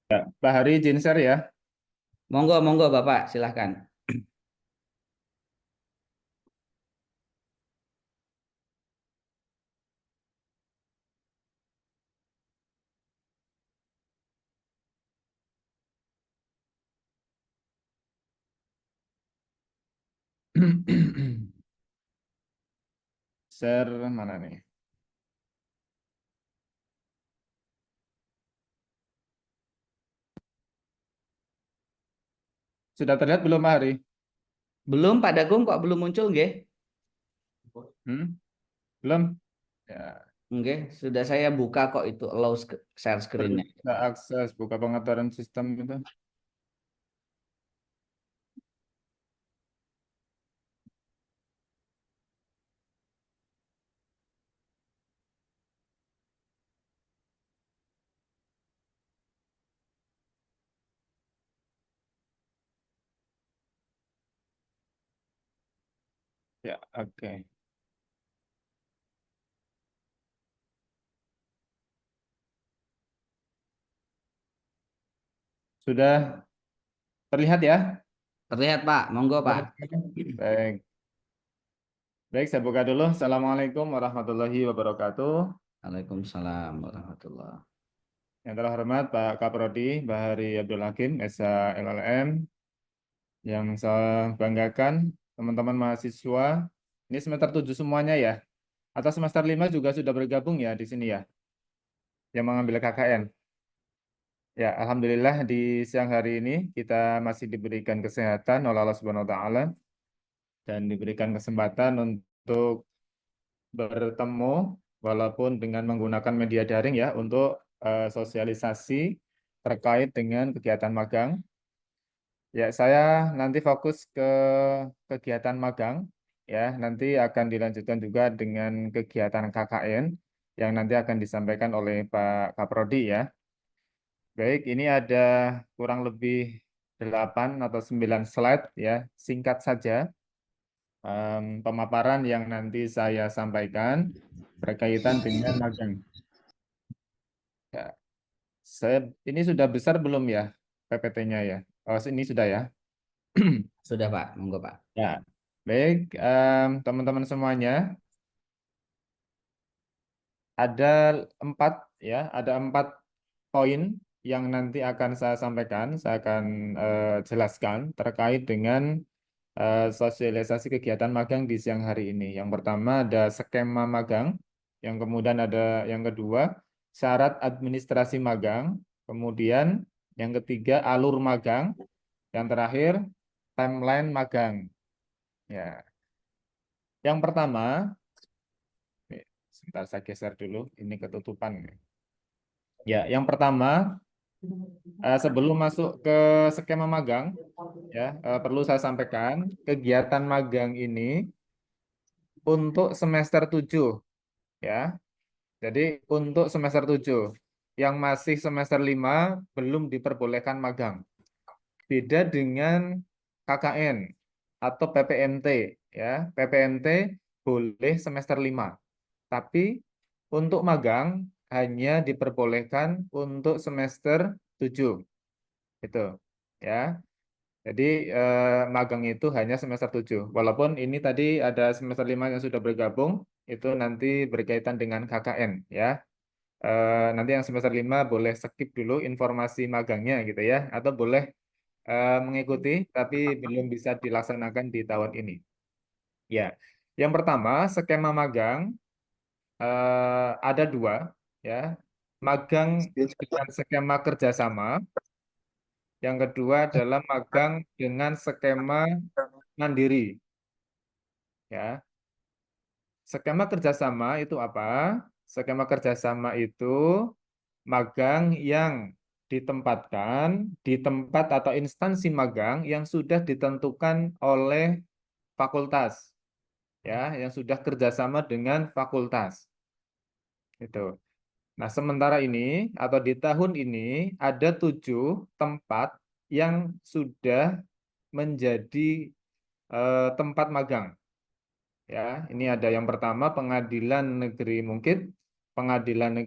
Ya, Pak Hari izin share ya. Monggo, monggo Bapak, silahkan. Share mana nih? Sudah terlihat belum Pak Hari? Belum Pak Dagung kok belum muncul nggih? Hmm? Belum? Ya, Nggih, sudah saya buka kok itu allow share screen-nya. periksa akses buka pengaturan sistem itu. Ya, oke. Sudah terlihat ya? Terlihat Pak, monggo Pak. Baik. Baik, saya buka dulu. Assalamualaikum warahmatullahi wabarakatuh. Waalaikumsalam warahmatullah. Yang terhormat Pak Kaprodi, Bahari Abdul Hakim, SH LLM. Yang saya banggakan, teman-teman mahasiswa. Ini semester 7 semuanya ya? Atau semester 5 juga sudah bergabung ya di sini ya, yang mengambil KKN. Ya, alhamdulillah di siang hari ini kita masih diberikan kesehatan oleh Allah Subhanahu wa taala dan diberikan kesempatan untuk bertemu walaupun dengan menggunakan media daring ya untuk sosialisasi terkait dengan kegiatan magang. Ya, saya nanti fokus ke kegiatan magang ya, nanti akan dilanjutkan juga dengan kegiatan KKN yang nanti akan disampaikan oleh Pak Kaprodi ya. Baik, ini ada kurang lebih 8 atau 9 slide ya, singkat saja pemaparan yang nanti saya sampaikan berkaitan dengan magang. Ya, saya, ini sudah besar belum ya PPT-nya ya? Oh, ini sudah ya. Sudah Pak, monggo Pak. Ya, baik teman-teman semuanya, ada 4 ya, ada 4 poin yang nanti akan saya sampaikan, saya akan jelaskan terkait dengan sosialisasi kegiatan magang di siang hari ini. Yang pertama ada skema magang, yang kemudian ada yang kedua syarat administrasi magang, kemudian yang ketiga alur magang, yang terakhir timeline magang. Ya, yang pertama, nih, sebentar saya geser dulu, ini ketutupan. Ya, yang pertama sebelum masuk ke skema magang, ya perlu saya sampaikan kegiatan magang ini untuk semester 7 ya. Jadi untuk semester 7 yang masih semester 5 belum diperbolehkan magang. Beda dengan KKN atau PPNT ya. PPNT boleh semester 5, tapi untuk magang hanya diperbolehkan untuk semester 7. Itu ya. Jadi magang itu hanya semester 7. Walaupun ini tadi ada semester 5 yang sudah bergabung, itu nanti berkaitan dengan KKN ya. Nanti yang semester 5 boleh skip dulu informasi magangnya gitu ya, atau boleh mengikuti tapi belum bisa dilaksanakan di tahun ini. Ya, yang pertama skema magang ada 2 ya, magang dengan skema kerjasama. Yang kedua adalah magang dengan skema mandiri. Ya, skema kerjasama itu apa? Skema kerjasama itu magang yang ditempatkan di tempat atau instansi magang yang sudah ditentukan oleh fakultas, ya, yang sudah kerjasama dengan fakultas. Itu. Nah, sementara ini atau di tahun ini ada 7 tempat yang sudah menjadi tempat magang. Ya, ini ada yang pertama Pengadilan Negeri Mungkit, Pengadilan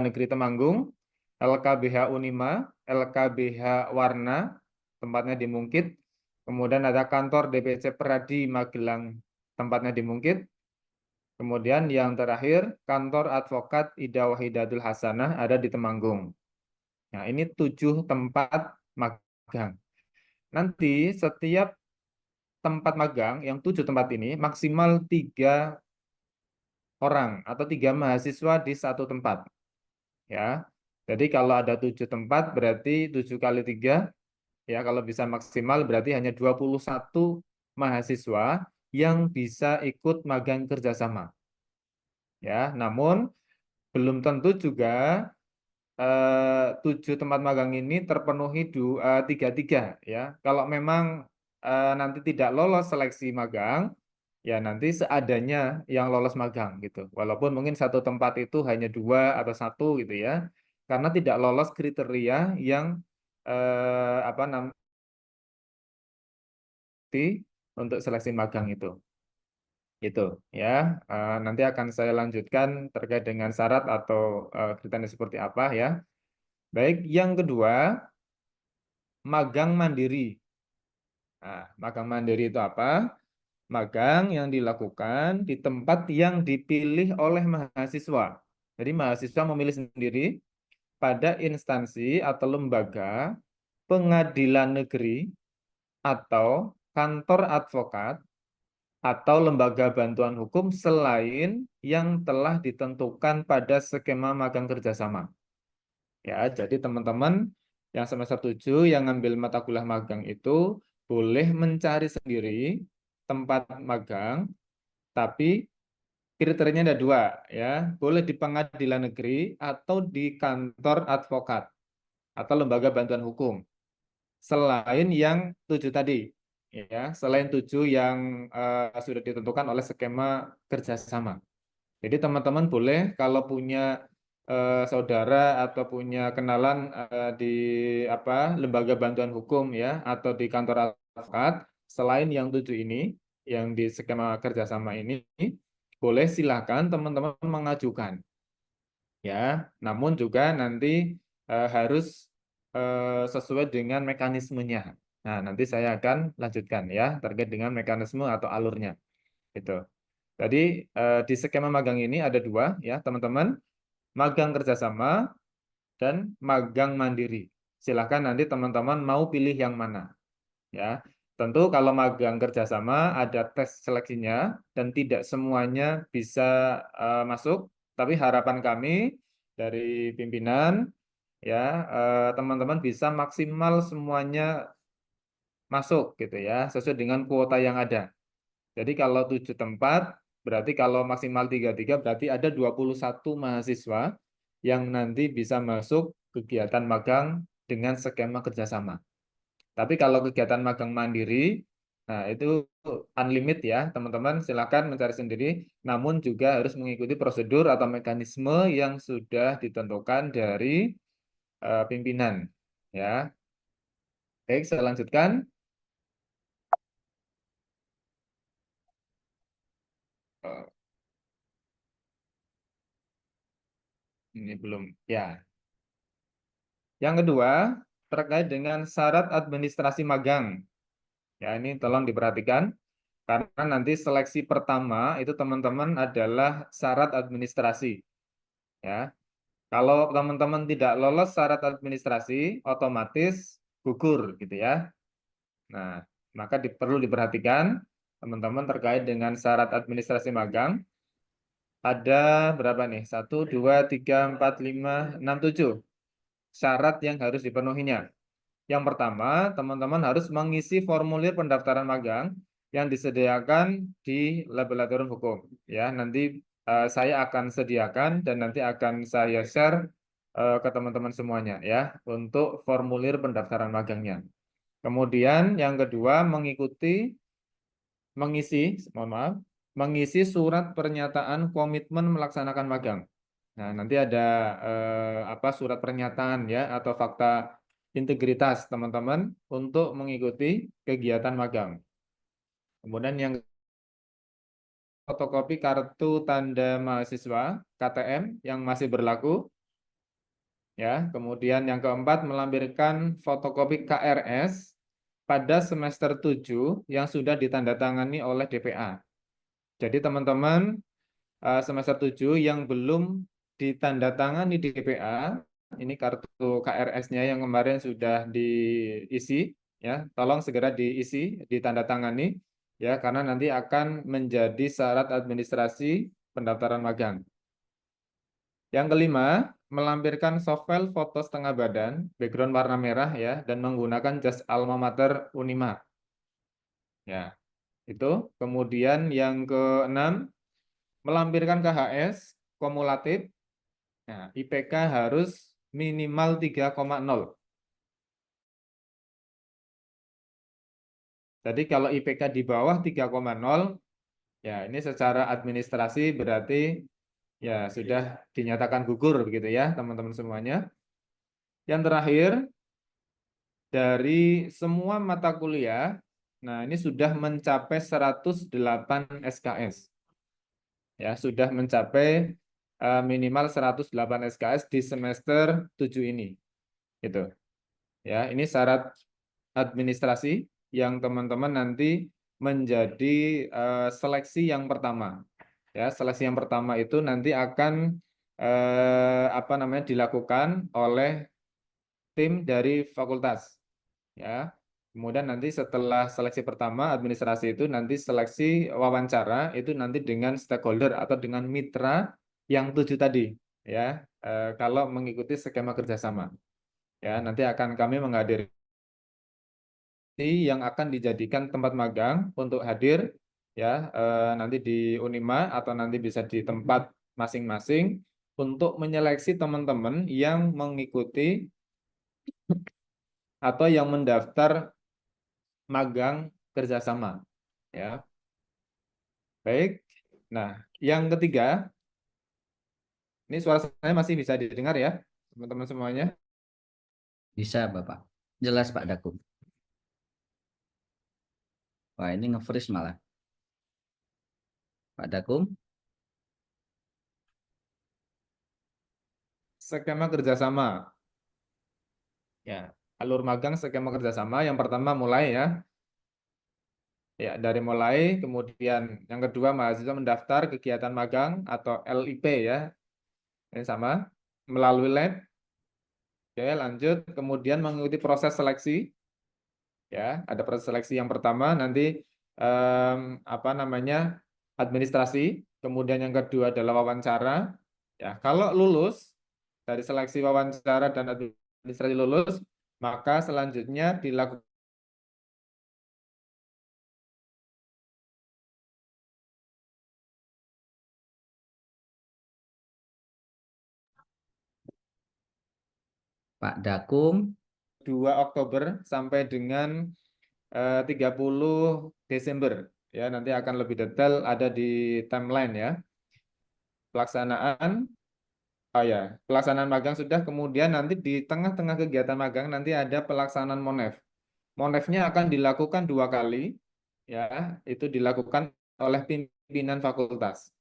Negeri Temanggung, LKBH Unima, LKBH Warna, tempatnya di Mungkit. Kemudian ada kantor DPC Peradi Magelang, tempatnya di Mungkit. Kemudian yang terakhir, kantor advokat Ida Wahidatul Hasanah ada di Temanggung. Nah, ini 7 tempat magang. Nanti setiap tempat magang, yang 7 tempat ini, maksimal 3 orang atau 3 mahasiswa di satu tempat. Ya, jadi kalau ada 7 tempat, berarti 7 kali 3, ya kalau bisa maksimal berarti hanya 21 mahasiswa yang bisa ikut magang kerjasama. Ya, namun belum tentu juga 7 tempat magang ini terpenuhi 3-3 ya. Kalau memang nanti tidak lolos seleksi magang, ya nanti seadanya yang lolos magang gitu. Walaupun mungkin satu tempat itu hanya 2 atau 1 gitu ya, karena tidak lolos kriteria yang apa namanya untuk seleksi magang itu. Itu ya. Nanti akan saya lanjutkan terkait dengan syarat atau kriteria seperti apa ya. Baik, yang kedua, magang mandiri. Nah, magang mandiri itu apa? Magang yang dilakukan di tempat yang dipilih oleh mahasiswa. Jadi mahasiswa memilih sendiri pada instansi atau lembaga pengadilan negeri atau kantor advokat atau lembaga bantuan hukum selain yang telah ditentukan pada skema magang kerjasama. Ya, jadi teman-teman yang semester 7 yang ngambil mata kuliah magang itu boleh mencari sendiri tempat magang, tapi kriterianya ada 2 ya. Boleh di pengadilan negeri atau di kantor advokat atau lembaga bantuan hukum. Selain yang 7 tadi, ya, selain 7 yang sudah ditentukan oleh skema kerjasama. Jadi teman-teman boleh kalau punya saudara atau punya kenalan di apa lembaga bantuan hukum ya atau di kantor advokat, selain yang 7 ini, yang di skema kerjasama ini, boleh silakan teman-teman mengajukan ya. Namun juga nanti harus sesuai dengan mekanismenya. Nah, nanti saya akan lanjutkan ya terkait dengan mekanisme atau alurnya. Itu. Jadi di skema magang ini ada 2 ya, teman-teman. Magang kerjasama dan magang mandiri. Silahkan nanti teman-teman mau pilih yang mana. Ya, tentu kalau magang kerjasama ada tes seleksinya dan tidak semuanya bisa masuk. Tapi harapan kami dari pimpinan ya teman-teman bisa maksimal semuanya masuk gitu ya sesuai dengan kuota yang ada. Jadi kalau 7 tempat berarti kalau maksimal 3-3 berarti ada 21 mahasiswa yang nanti bisa masuk kegiatan magang dengan skema kerjasama. Tapi kalau kegiatan magang mandiri, nah itu unlimited ya teman-teman, silakan mencari sendiri, namun juga harus mengikuti prosedur atau mekanisme yang sudah ditentukan dari pimpinan. Ya, baik saya lanjutkan. Eh, Ini belum. Ya, yang kedua terkait dengan syarat administrasi magang. Ya, ini tolong diperhatikan. Karena nanti seleksi pertama itu teman-teman adalah syarat administrasi. Ya, kalau teman-teman tidak lolos syarat administrasi, otomatis gugur gitu ya. Nah, maka perlu diperhatikan teman-teman terkait dengan syarat administrasi magang. Ada berapa nih? 1, 2, 3, 4, 5, 6, 7 syarat yang harus dipenuhinya. Yang pertama, teman-teman harus mengisi formulir pendaftaran magang yang disediakan di laboratorium hukum. Ya, nanti saya akan sediakan dan nanti akan saya share ke teman-teman semuanya ya untuk formulir pendaftaran magangnya. Kemudian yang kedua mohon maaf, mengisi surat pernyataan komitmen melaksanakan magang. Nah, nanti ada apa surat pernyataan ya atau fakta integritas teman-teman untuk mengikuti kegiatan magang. Kemudian yang fotokopi kartu tanda mahasiswa KTM yang masih berlaku. Ya, kemudian yang keempat melampirkan fotokopi KRS pada semester 7 yang sudah ditandatangani oleh DPA. Jadi teman-teman semester 7 yang belum ditandatangani di DPA, ini kartu KRS-nya yang kemarin sudah diisi, ya, tolong segera diisi, ditandatangani, ya, karena nanti akan menjadi syarat administrasi pendaftaran magang. Yang kelima, melampirkan softfile foto setengah badan, background warna merah, ya, dan menggunakan jas alma mater Unima. Ya, itu. Kemudian yang keenam, melampirkan KHS kumulatif. Nah, IPK harus minimal 3,0. Jadi kalau IPK di bawah 3,0, ya ini secara administrasi berarti ya sudah dinyatakan gugur begitu ya, teman-teman semuanya. Yang terakhir, dari semua mata kuliah, nah ini sudah mencapai 108 SKS. Ya, sudah mencapai minimal 108 SKS di semester 7 ini. Gitu. Ya, ini syarat administrasi yang teman-teman nanti menjadi seleksi yang pertama. Ya, seleksi yang pertama itu nanti akan apa namanya dilakukan oleh tim dari fakultas. Ya, kemudian nanti setelah seleksi pertama administrasi itu nanti seleksi wawancara itu nanti dengan stakeholder atau dengan mitra yang 7 tadi. Ya, kalau mengikuti skema kerjasama. Ya, nanti akan kami menghadiri yang akan dijadikan tempat magang untuk hadir ya nanti di Unima atau nanti bisa di tempat masing-masing untuk menyeleksi teman-teman yang mengikuti atau yang mendaftar magang kerjasama ya. Baik. Nah, yang ketiga, ini suara saya masih bisa didengar ya, teman-teman semuanya. Bisa, Bapak. Jelas, Pak Dakum. Wah, ini nge-freeze malah. Pak Dakum. Skema kerjasama. Ya, alur magang skema kerjasama. Yang pertama mulai ya. Ya, dari mulai, kemudian yang kedua mahasiswa mendaftar kegiatan magang atau LIP ya. Ini sama. Melalui lab. Oke, lanjut. Kemudian mengikuti proses seleksi. Ya, ada proses seleksi yang pertama nanti apa namanya? Administrasi. Kemudian yang kedua adalah wawancara. Ya, kalau lulus dari seleksi wawancara dan administrasi lulus, maka selanjutnya dilakukan Pak Dakum. 2 Oktober sampai dengan 30 Desember. Ya, nanti akan lebih detail ada di timeline ya. Pelaksanaan, oh ya, pelaksanaan magang sudah, kemudian nanti di tengah-tengah kegiatan magang nanti ada pelaksanaan Monef. Monefnya akan dilakukan 2 kali, ya, itu dilakukan oleh pimpinan fakultas.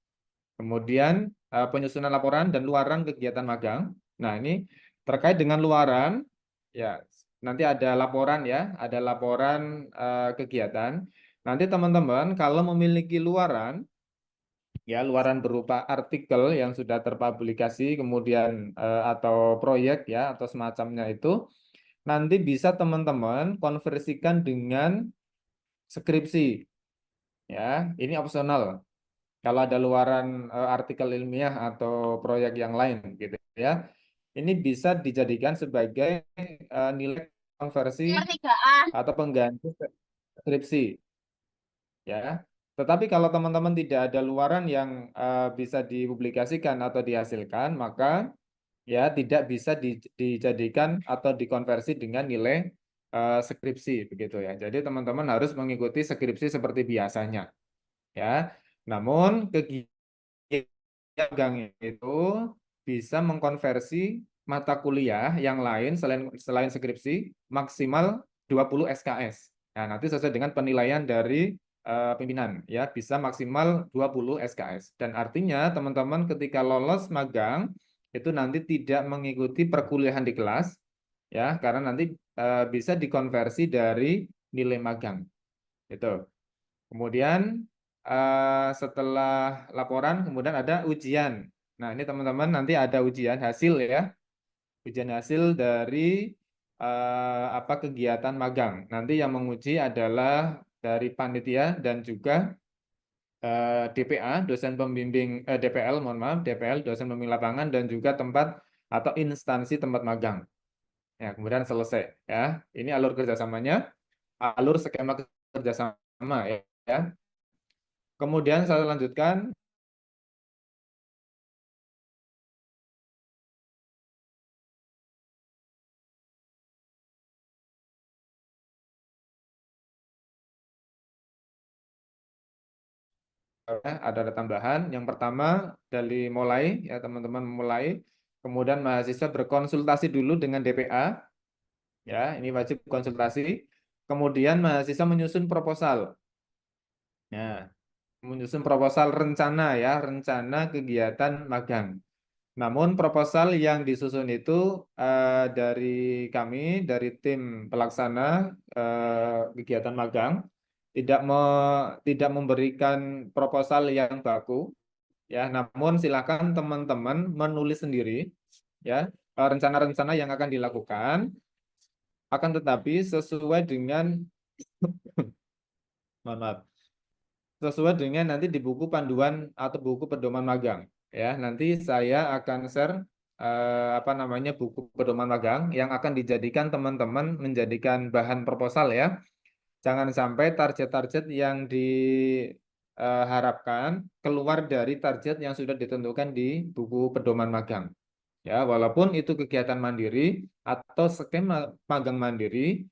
Kemudian penyusunan laporan dan luaran kegiatan magang. Nah, ini terkait dengan luaran, ya nanti ada laporan ya, ada laporan kegiatan. Nanti teman-teman kalau memiliki luaran, ya luaran berupa artikel yang sudah terpublikasi, kemudian atau proyek ya atau semacamnya itu, nanti bisa teman-teman konversikan dengan skripsi. Ya, ini opsional. Kalau ada luaran artikel ilmiah atau proyek yang lain gitu ya. Ini bisa dijadikan sebagai nilai konversi atau pengganti skripsi ya. Tetapi kalau teman-teman tidak ada luaran yang bisa dipublikasikan atau dihasilkan, maka ya tidak bisa dijadikan atau dikonversi dengan nilai skripsi begitu ya. Jadi teman-teman harus mengikuti skripsi seperti biasanya ya. Namun kegiatan magang itu bisa mengkonversi mata kuliah yang lain selain skripsi maksimal 20 SKS. Nah, nanti sesuai dengan penilaian dari pimpinan ya, bisa maksimal 20 SKS. Dan artinya teman-teman ketika lolos magang itu nanti tidak mengikuti perkuliahan di kelas, ya, karena nanti bisa dikonversi dari nilai magang. Itu. Kemudian setelah laporan, kemudian ada ujian. Nah, ini teman-teman nanti ada ujian hasil ya, ujian hasil dari apa kegiatan magang. Nanti yang menguji adalah dari panitia dan juga DPA, dosen pembimbing DPL, mohon maaf, DPL, dosen pembimbing lapangan dan juga tempat atau instansi tempat magang. Ya, kemudian selesai ya. Ini alur kerjasamanya, alur skema kerjasama ya. Kemudian saya lanjutkan. Ada tambahan. Yang pertama dari mulai ya teman-teman mulai, kemudian mahasiswa berkonsultasi dulu dengan DPA ya, ini wajib konsultasi. Kemudian mahasiswa menyusun proposal. Ya, menyusun proposal rencana ya, rencana kegiatan magang. Namun proposal yang disusun itu dari kami, dari tim pelaksana kegiatan magang, tidak memberikan proposal yang baku, ya. Namun silakan teman-teman menulis sendiri, ya, rencana-rencana yang akan dilakukan, akan tetapi sesuai dengan, mohon maaf, sesuai dengan nanti di buku panduan atau buku pedoman magang, ya. Nanti saya akan share apa namanya buku pedoman magang yang akan dijadikan teman-teman menjadikan bahan proposal ya. Jangan sampai target-target yang diharapkan keluar dari target yang sudah ditentukan di buku pedoman magang. Ya, walaupun itu kegiatan mandiri atau skema magang mandiri,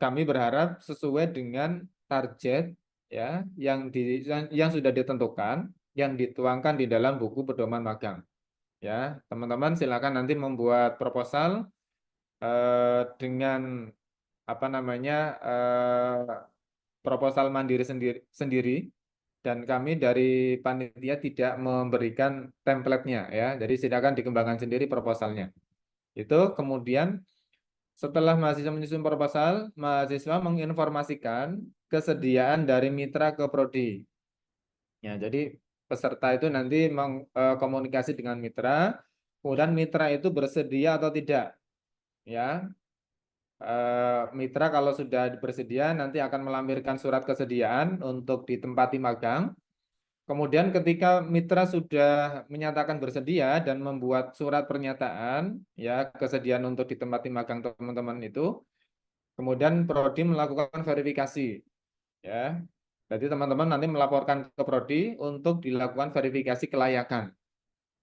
kami berharap sesuai dengan target ya yang sudah ditentukan, yang dituangkan di dalam buku pedoman magang. Ya, teman-teman silakan nanti membuat proposal dengan apa namanya proposal mandiri sendiri, dan kami dari panitia tidak memberikan template-nya ya. Jadi silakan dikembangkan sendiri proposalnya. Itu kemudian setelah mahasiswa menyusun proposal, mahasiswa menginformasikan kesediaan dari mitra ke prodi. Ya, jadi peserta itu nanti komunikasi dengan mitra, kemudian mitra itu bersedia atau tidak. Ya, mitra kalau sudah bersedia nanti akan melampirkan surat kesediaan untuk ditempati magang. Kemudian ketika mitra sudah menyatakan bersedia dan membuat surat pernyataan ya kesediaan untuk ditempati magang teman-teman itu, kemudian prodi melakukan verifikasi ya. Jadi teman-teman nanti melaporkan ke prodi untuk dilakukan verifikasi kelayakan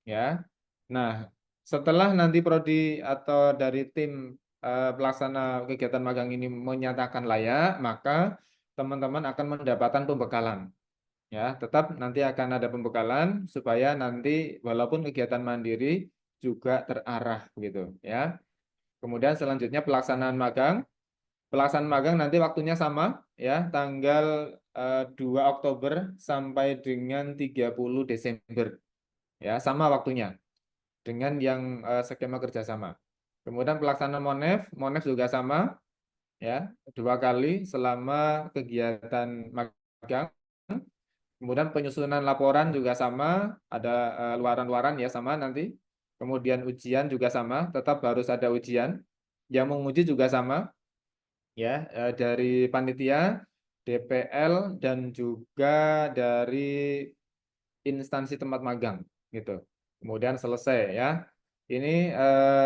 ya. Nah, setelah nanti prodi atau dari tim pelaksana kegiatan magang ini menyatakan layak, maka teman-teman akan mendapatkan pembekalan. Ya, tetap nanti akan ada pembekalan supaya nanti walaupun kegiatan mandiri juga terarah gitu ya. Kemudian selanjutnya pelaksanaan magang. Pelaksanaan magang nanti waktunya sama ya, tanggal 2 Oktober sampai dengan 30 Desember. Ya, sama waktunya dengan yang skema kerjasama. Kemudian pelaksanaan Monef, Monef juga sama ya, 2 kali selama kegiatan magang. Kemudian penyusunan laporan juga sama, ada luaran-luaran ya sama nanti. Kemudian ujian juga sama, tetap harus ada ujian. Yang menguji juga sama ya, dari panitia, DPL dan juga dari instansi tempat magang gitu. Kemudian selesai ya. Ini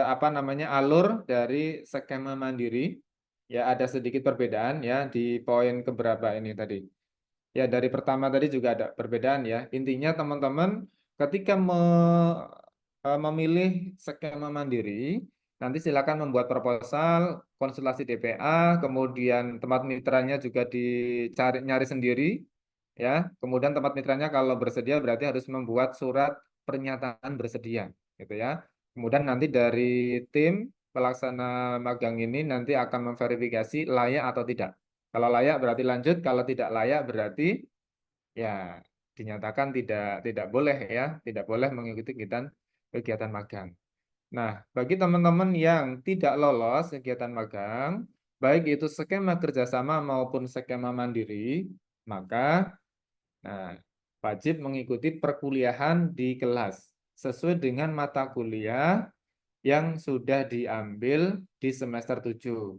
apa namanya alur dari skema mandiri. Ya ada sedikit perbedaan ya di poin keberapa ini tadi. Ya dari pertama tadi juga ada perbedaan ya. Intinya teman-teman ketika memilih skema mandiri, nanti silakan membuat proposal, konsultasi DPA, kemudian tempat mitranya juga dicari nyari sendiri ya. Kemudian tempat mitranya kalau bersedia berarti harus membuat surat pernyataan bersedia gitu ya. Kemudian nanti dari tim pelaksana magang ini nanti akan memverifikasi layak atau tidak. Kalau layak berarti lanjut, kalau tidak layak berarti ya dinyatakan tidak boleh ya, tidak boleh mengikuti kegiatan kegiatan magang. Nah, bagi teman-teman yang tidak lolos kegiatan magang, baik itu skema kerjasama maupun skema mandiri, maka wajib mengikuti perkuliahan di kelas sesuai dengan mata kuliah yang sudah diambil di semester 7.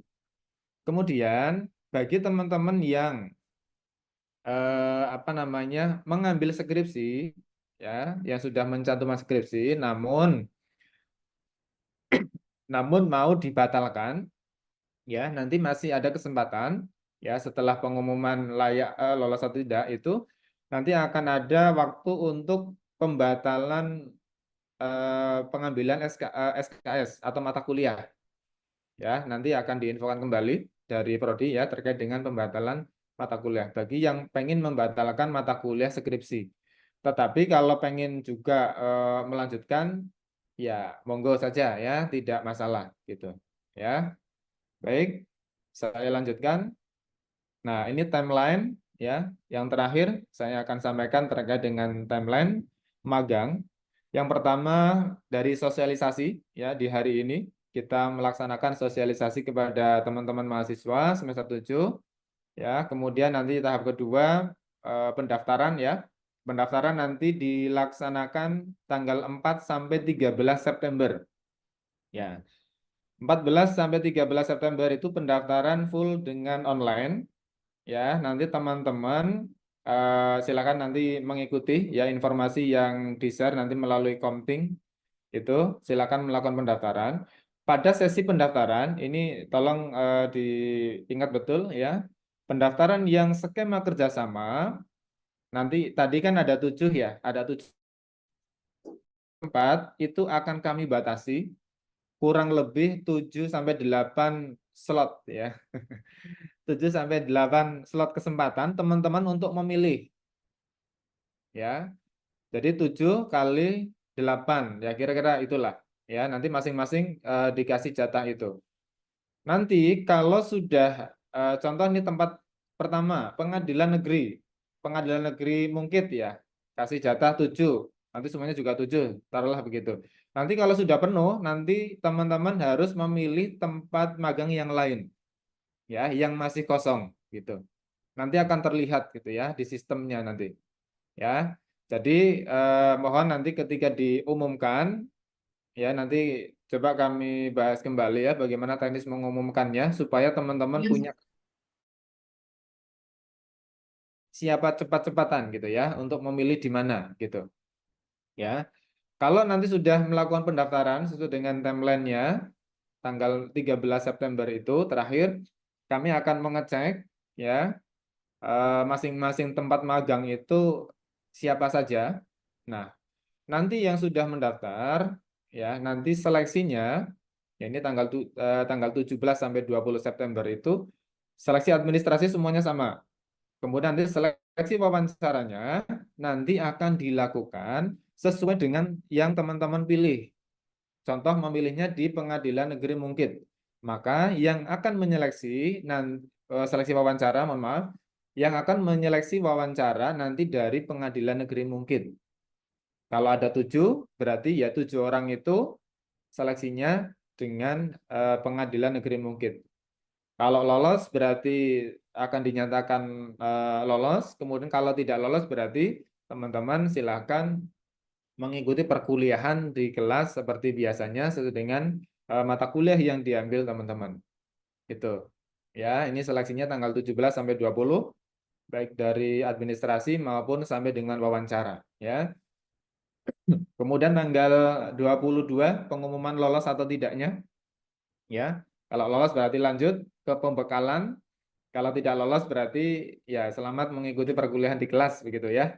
Kemudian, bagi teman-teman yang mengambil skripsi, ya, yang sudah mencantumkan skripsi, namun mau dibatalkan, ya, nanti masih ada kesempatan, ya, setelah pengumuman layak lolos atau tidak itu, nanti akan ada waktu untuk pembatalan pengambilan SKS atau mata kuliah, ya, nanti akan diinfokan kembali dari Prodi, ya, terkait dengan pembatalan mata kuliah bagi yang pengen membatalkan mata kuliah skripsi. Tetapi kalau pengen juga melanjutkan, ya, monggo saja, ya, tidak masalah gitu, ya. Baik, saya lanjutkan. Nah, ini timeline, ya. Yang terakhir saya akan sampaikan terkait dengan timeline magang. Yang pertama dari sosialisasi, ya, di hari ini kita melaksanakan sosialisasi kepada teman-teman mahasiswa semester 7, ya. Kemudian nanti tahap kedua pendaftaran, ya. Pendaftaran nanti dilaksanakan tanggal 4 sampai 13 September. Ya. 14 sampai 13 September itu pendaftaran full dengan online, ya. Nanti teman-teman silakan nanti mengikuti, ya, informasi yang di-share nanti melalui Komting itu, silakan melakukan pendaftaran. Pada sesi pendaftaran ini tolong diingat betul, ya. Pendaftaran yang skema kerjasama nanti tadi kan ada 7, ya, ada 7 tempat itu akan kami batasi kurang lebih 7 sampai 8 slot, ya. 7 sampai 8 slot kesempatan teman-teman untuk memilih, ya. Jadi 7 kali 8, ya, kira-kira itulah, ya. Nanti masing-masing dikasih jatah itu. Nanti kalau sudah contoh ini tempat pertama pengadilan negeri. Pengadilan negeri Mungkit, ya. Kasih jatah 7. Nanti semuanya juga 7, taruhlah begitu. Nanti kalau sudah penuh, nanti teman-teman harus memilih tempat magang yang lain, ya, yang masih kosong gitu. Nanti akan terlihat gitu, ya, di sistemnya nanti, ya. Jadi mohon nanti ketika diumumkan, ya, nanti coba kami bahas kembali, ya, bagaimana teknis mengumumkannya supaya teman-teman punya siapa cepat-cepatan gitu, ya, untuk memilih di mana gitu, ya. Kalau nanti sudah melakukan pendaftaran sesuai dengan timeline-nya tanggal 13 September itu terakhir, kami akan mengecek, ya, masing-masing tempat magang itu siapa saja. Nah, nanti yang sudah mendaftar, ya, nanti seleksinya, ya, ini tanggal 17 sampai 20 September itu seleksi administrasi semuanya sama. Kemudian nanti seleksi wawancaranya nanti akan dilakukan sesuai dengan yang teman-teman pilih. Contoh memilihnya di Pengadilan Negeri Mungkit. Maka yang akan menyeleksi seleksi wawancara, mohon maaf, yang akan menyeleksi wawancara nanti dari Pengadilan Negeri Mungkit. Kalau ada 7, berarti ya 7 orang itu seleksinya dengan Pengadilan Negeri Mungkit. Kalau lolos berarti akan dinyatakan lolos. Kemudian kalau tidak lolos berarti teman-teman silakan mengikuti perkuliahan di kelas seperti biasanya sesuai dengan mata kuliah yang diambil teman-teman. Itu. Ya, ini seleksinya tanggal 17 sampai 20 baik dari administrasi maupun sampai dengan wawancara, ya. Kemudian tanggal 22 pengumuman lolos atau tidaknya, ya. Kalau lolos berarti lanjut ke pembekalan. Kalau tidak lolos berarti ya selamat mengikuti perkuliahan di kelas begitu, ya.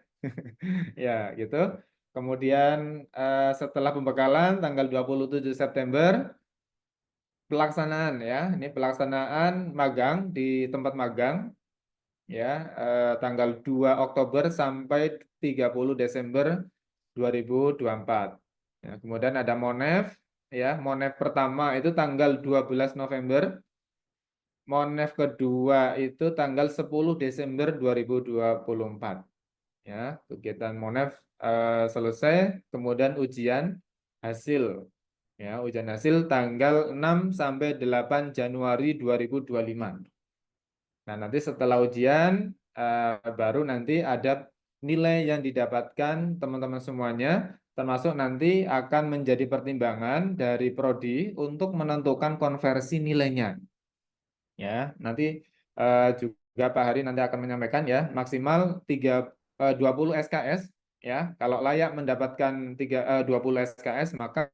Ya, gitu. Kemudian setelah pembekalan tanggal 27 September pelaksanaan, ya. Ini pelaksanaan magang di tempat magang, ya, tanggal 2 Oktober sampai 30 Desember 2024. Ya, kemudian ada Monef, ya. Monef pertama itu tanggal 12 November. Monef kedua itu tanggal 10 Desember 2024. Ya, kegiatan Monef selesai, kemudian ujian hasil, ya, ujian hasil tanggal 6 sampai 8 Januari 2025. Nah, nanti setelah ujian baru nanti ada nilai yang didapatkan teman-teman semuanya, termasuk nanti akan menjadi pertimbangan dari prodi untuk menentukan konversi nilainya. Ya, nanti juga Pak Hari nanti akan menyampaikan ya, maksimal 20 SKS ya. Kalau layak mendapatkan 20 SKS, maka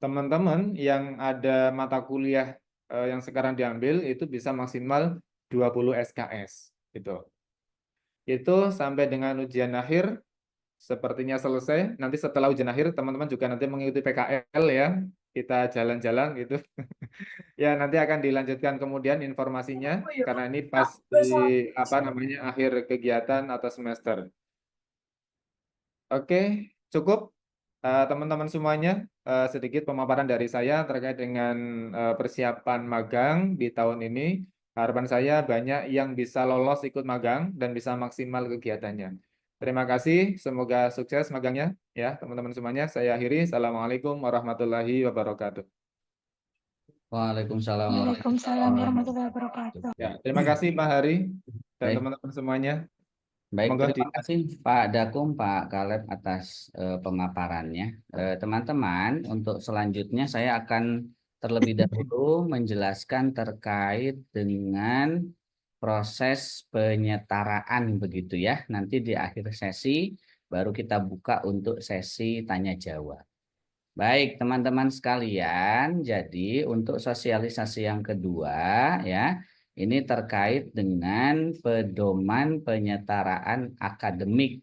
teman-teman yang ada mata kuliah yang sekarang diambil itu bisa maksimal 20 SKS gitu. Itu sampai dengan ujian akhir sepertinya selesai. Nanti setelah ujian akhir teman-teman juga nanti mengikuti PKL ya. Kita jalan-jalan gitu. Ya, nanti akan dilanjutkan kemudian informasinya karena ini pas di apa namanya akhir kegiatan atau semester. Oke, cukup teman-teman semuanya, sedikit pemaparan dari saya terkait dengan persiapan magang di tahun ini. Harapan saya banyak yang bisa lolos ikut magang dan bisa maksimal kegiatannya. Terima kasih, semoga sukses magangnya ya teman-teman semuanya. Saya akhiri. Assalamualaikum warahmatullahi wabarakatuh. Waalaikumsalam Waalaikumsalam warahmatullahi warahmatullahi wabarakatuh. wabarakatuh. Ya, terima kasih Pak Hari dan Baik, teman-teman semuanya. baik. Monggo di Terima kasih Pak Dakum, Pak Kaleb atas pemaparannya. Teman-teman, untuk selanjutnya saya akan terlebih dahulu menjelaskan terkait dengan proses penyetaraan begitu ya. Nanti di akhir sesi baru kita buka untuk sesi tanya jawab. Baik, teman-teman sekalian, jadi untuk sosialisasi yang kedua ya, ini terkait dengan pedoman penyetaraan akademik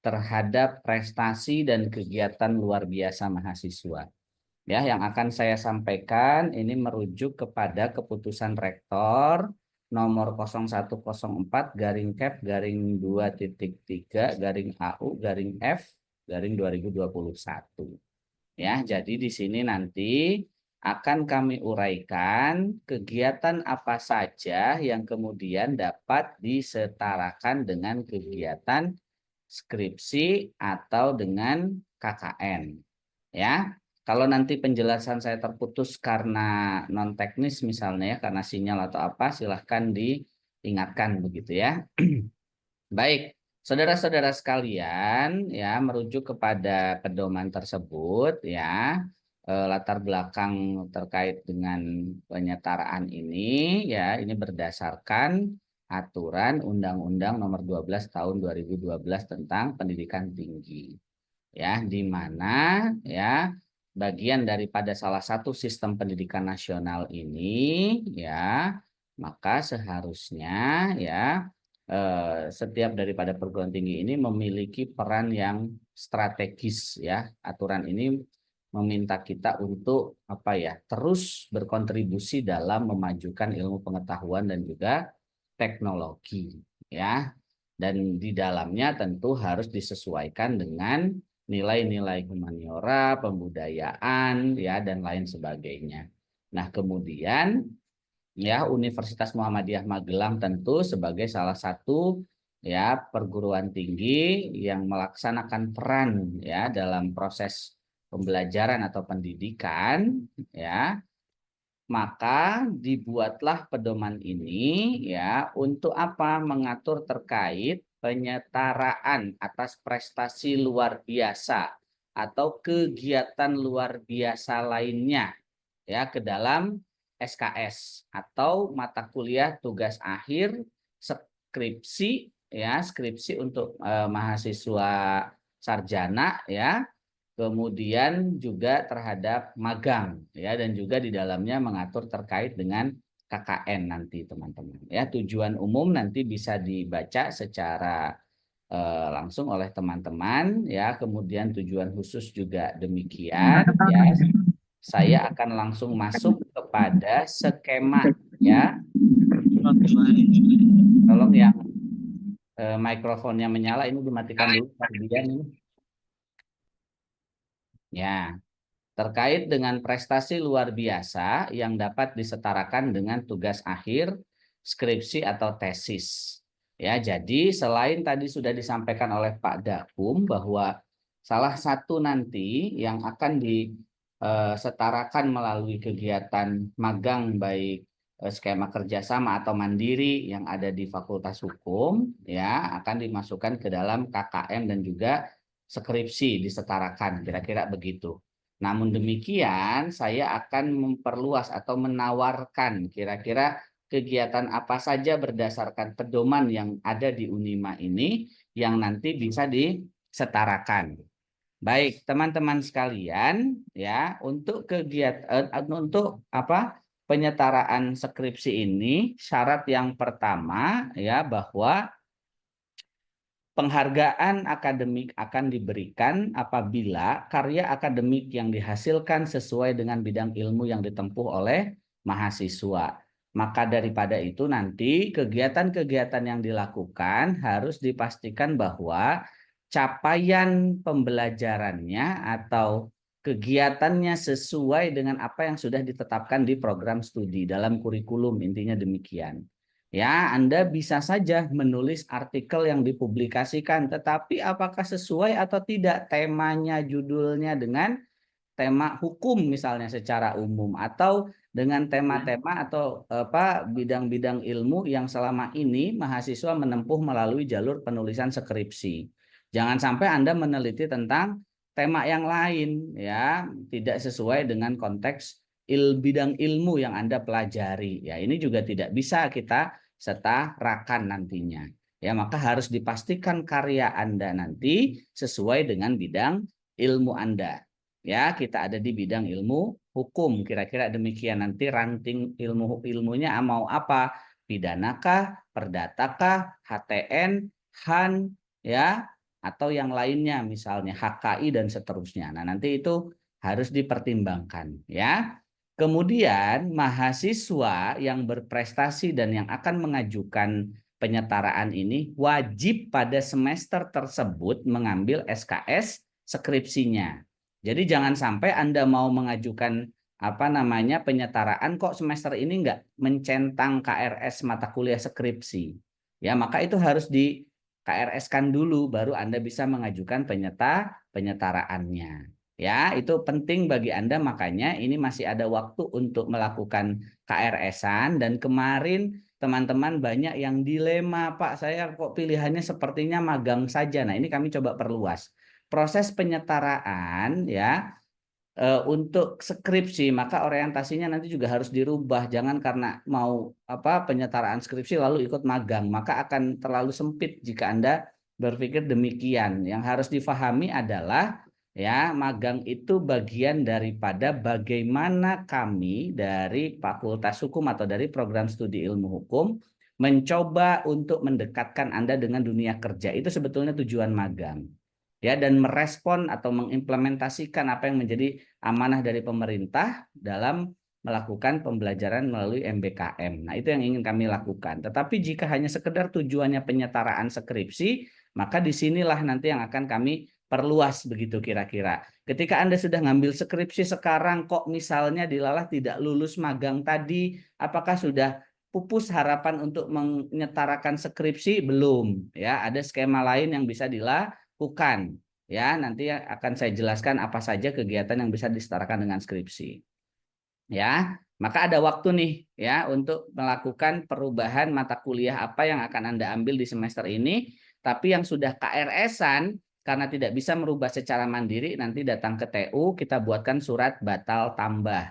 terhadap prestasi dan kegiatan luar biasa mahasiswa. Ya, yang akan saya sampaikan ini merujuk kepada keputusan Rektor nomor 0104 garing Kep garing 2.3 garing AU garing F garing 2021. Ya, jadi di sini nanti akan kami uraikan kegiatan apa saja yang kemudian dapat disetarakan dengan kegiatan skripsi atau dengan KKN. Ya, kalau nanti penjelasan saya terputus karena non teknis misalnya ya, karena sinyal atau apa, silahkan diingatkan begitu ya. Baik, saudara-saudara sekalian, ya merujuk kepada pedoman tersebut, ya latar belakang terkait dengan penyetaraan ini, ya ini berdasarkan aturan Undang-Undang Nomor 12 Tahun 2012 tentang Pendidikan Tinggi, ya di mana ya bagian daripada salah satu sistem pendidikan nasional ini, ya maka seharusnya ya setiap daripada perguruan tinggi ini memiliki peran yang strategis ya. Aturan ini meminta kita untuk apa ya, terus berkontribusi dalam memajukan ilmu pengetahuan dan juga teknologi ya. Dan di dalamnya tentu harus disesuaikan dengan nilai-nilai humaniora, pembudayaan ya dan lain sebagainya. Nah, kemudian ya Universitas Muhammadiyah Magelang tentu sebagai salah satu ya perguruan tinggi yang melaksanakan peran ya dalam proses pembelajaran atau pendidikan ya, maka dibuatlah pedoman ini ya untuk apa? Mengatur terkait penyetaraan atas prestasi luar biasa atau kegiatan luar biasa lainnya ya ke dalam SKS atau mata kuliah tugas akhir, skripsi ya, skripsi untuk mahasiswa sarjana ya, kemudian juga terhadap magang ya, dan juga di dalamnya mengatur terkait dengan KKN nanti teman-teman ya. Tujuan umum nanti bisa dibaca secara langsung oleh teman-teman ya, kemudian tujuan khusus juga demikian ya. Saya akan langsung masuk kepada skema ya. Tolong yang mikrofonnya menyala ini dimatikan dulu Pak Dian ini. Ya, terkait dengan prestasi luar biasa yang dapat disetarakan dengan tugas akhir, skripsi atau tesis. Ya, jadi selain tadi sudah disampaikan oleh Pak Dakum bahwa salah satu nanti yang akan disetarakan melalui kegiatan magang baik skema kerjasama atau mandiri yang ada di Fakultas Hukum ya akan dimasukkan ke dalam KKM dan juga skripsi disetarakan kira-kira begitu. Namun demikian saya akan memperluas atau menawarkan kira-kira kegiatan apa saja berdasarkan pedoman yang ada di Unima ini yang nanti bisa disetarakan. Baik, teman-teman sekalian, ya, untuk kegiatan untuk apa? Penyetaraan skripsi ini syarat yang pertama ya bahwa penghargaan akademik akan diberikan apabila karya akademik yang dihasilkan sesuai dengan bidang ilmu yang ditempuh oleh mahasiswa. Maka daripada itu nanti kegiatan-kegiatan yang dilakukan harus dipastikan bahwa capaian pembelajarannya atau kegiatannya sesuai dengan apa yang sudah ditetapkan di program studi dalam kurikulum, intinya demikian. Ya, Anda bisa saja menulis artikel yang dipublikasikan, tetapi apakah sesuai atau tidak temanya, judulnya dengan tema hukum misalnya secara umum atau dengan tema-tema atau apa bidang-bidang ilmu yang selama ini mahasiswa menempuh melalui jalur penulisan skripsi. Jangan sampai Anda meneliti tentang tema yang lain ya, tidak sesuai dengan konteks bidang ilmu yang Anda pelajari. Ya, ini juga tidak bisa kita setarakan nantinya. Ya, maka harus dipastikan karya Anda nanti sesuai dengan bidang ilmu Anda. Ya, kita ada di bidang ilmu hukum. Kira-kira demikian nanti ranting ilmunya mau apa? Pidanakah, perdatakah, HTN, HAN, ya, atau yang lainnya misalnya HKI dan seterusnya. Nah, nanti itu harus dipertimbangkan, ya. Kemudian mahasiswa yang berprestasi dan yang akan mengajukan penyetaraan ini wajib pada semester tersebut mengambil SKS skripsinya. Jadi jangan sampai Anda mau mengajukan apa namanya penyetaraan kok semester ini enggak mencentang KRS mata kuliah skripsi. Ya, maka itu harus di KRS-kan dulu baru Anda bisa mengajukan penyetaraannya. Ya, itu penting bagi Anda makanya ini masih ada waktu untuk melakukan KRS-an dan kemarin teman-teman banyak yang dilema, Pak, saya kok pilihannya sepertinya magang saja. Nah, ini kami coba perluas. Proses penyetaraan ya untuk skripsi maka orientasinya nanti juga harus dirubah. Jangan karena mau apa penyetaraan skripsi lalu ikut magang, maka akan terlalu sempit jika Anda berpikir demikian. Yang harus difahami adalah ya magang itu bagian daripada bagaimana kami dari Fakultas Hukum atau dari program studi ilmu hukum mencoba untuk mendekatkan Anda dengan dunia kerja. Itu sebetulnya tujuan magang. Ya, dan merespon atau mengimplementasikan apa yang menjadi amanah dari pemerintah dalam melakukan pembelajaran melalui MBKM. Nah, itu yang ingin kami lakukan. Tetapi jika hanya sekedar tujuannya penyetaraan skripsi, maka disinilah nanti yang akan kami perluas begitu kira-kira. Ketika Anda sudah ngambil skripsi sekarang kok misalnya dilalah tidak lulus magang tadi, apakah sudah pupus harapan untuk menyetarakan skripsi? Belum. Ya, ada skema lain yang bisa dilakukan. Ya, nanti akan saya jelaskan apa saja kegiatan yang bisa disetarakan dengan skripsi. Ya, maka ada waktu nih ya untuk melakukan perubahan mata kuliah apa yang akan Anda ambil di semester ini, tapi yang sudah KRS-an karena tidak bisa merubah secara mandiri nanti datang ke TU kita buatkan surat batal tambah.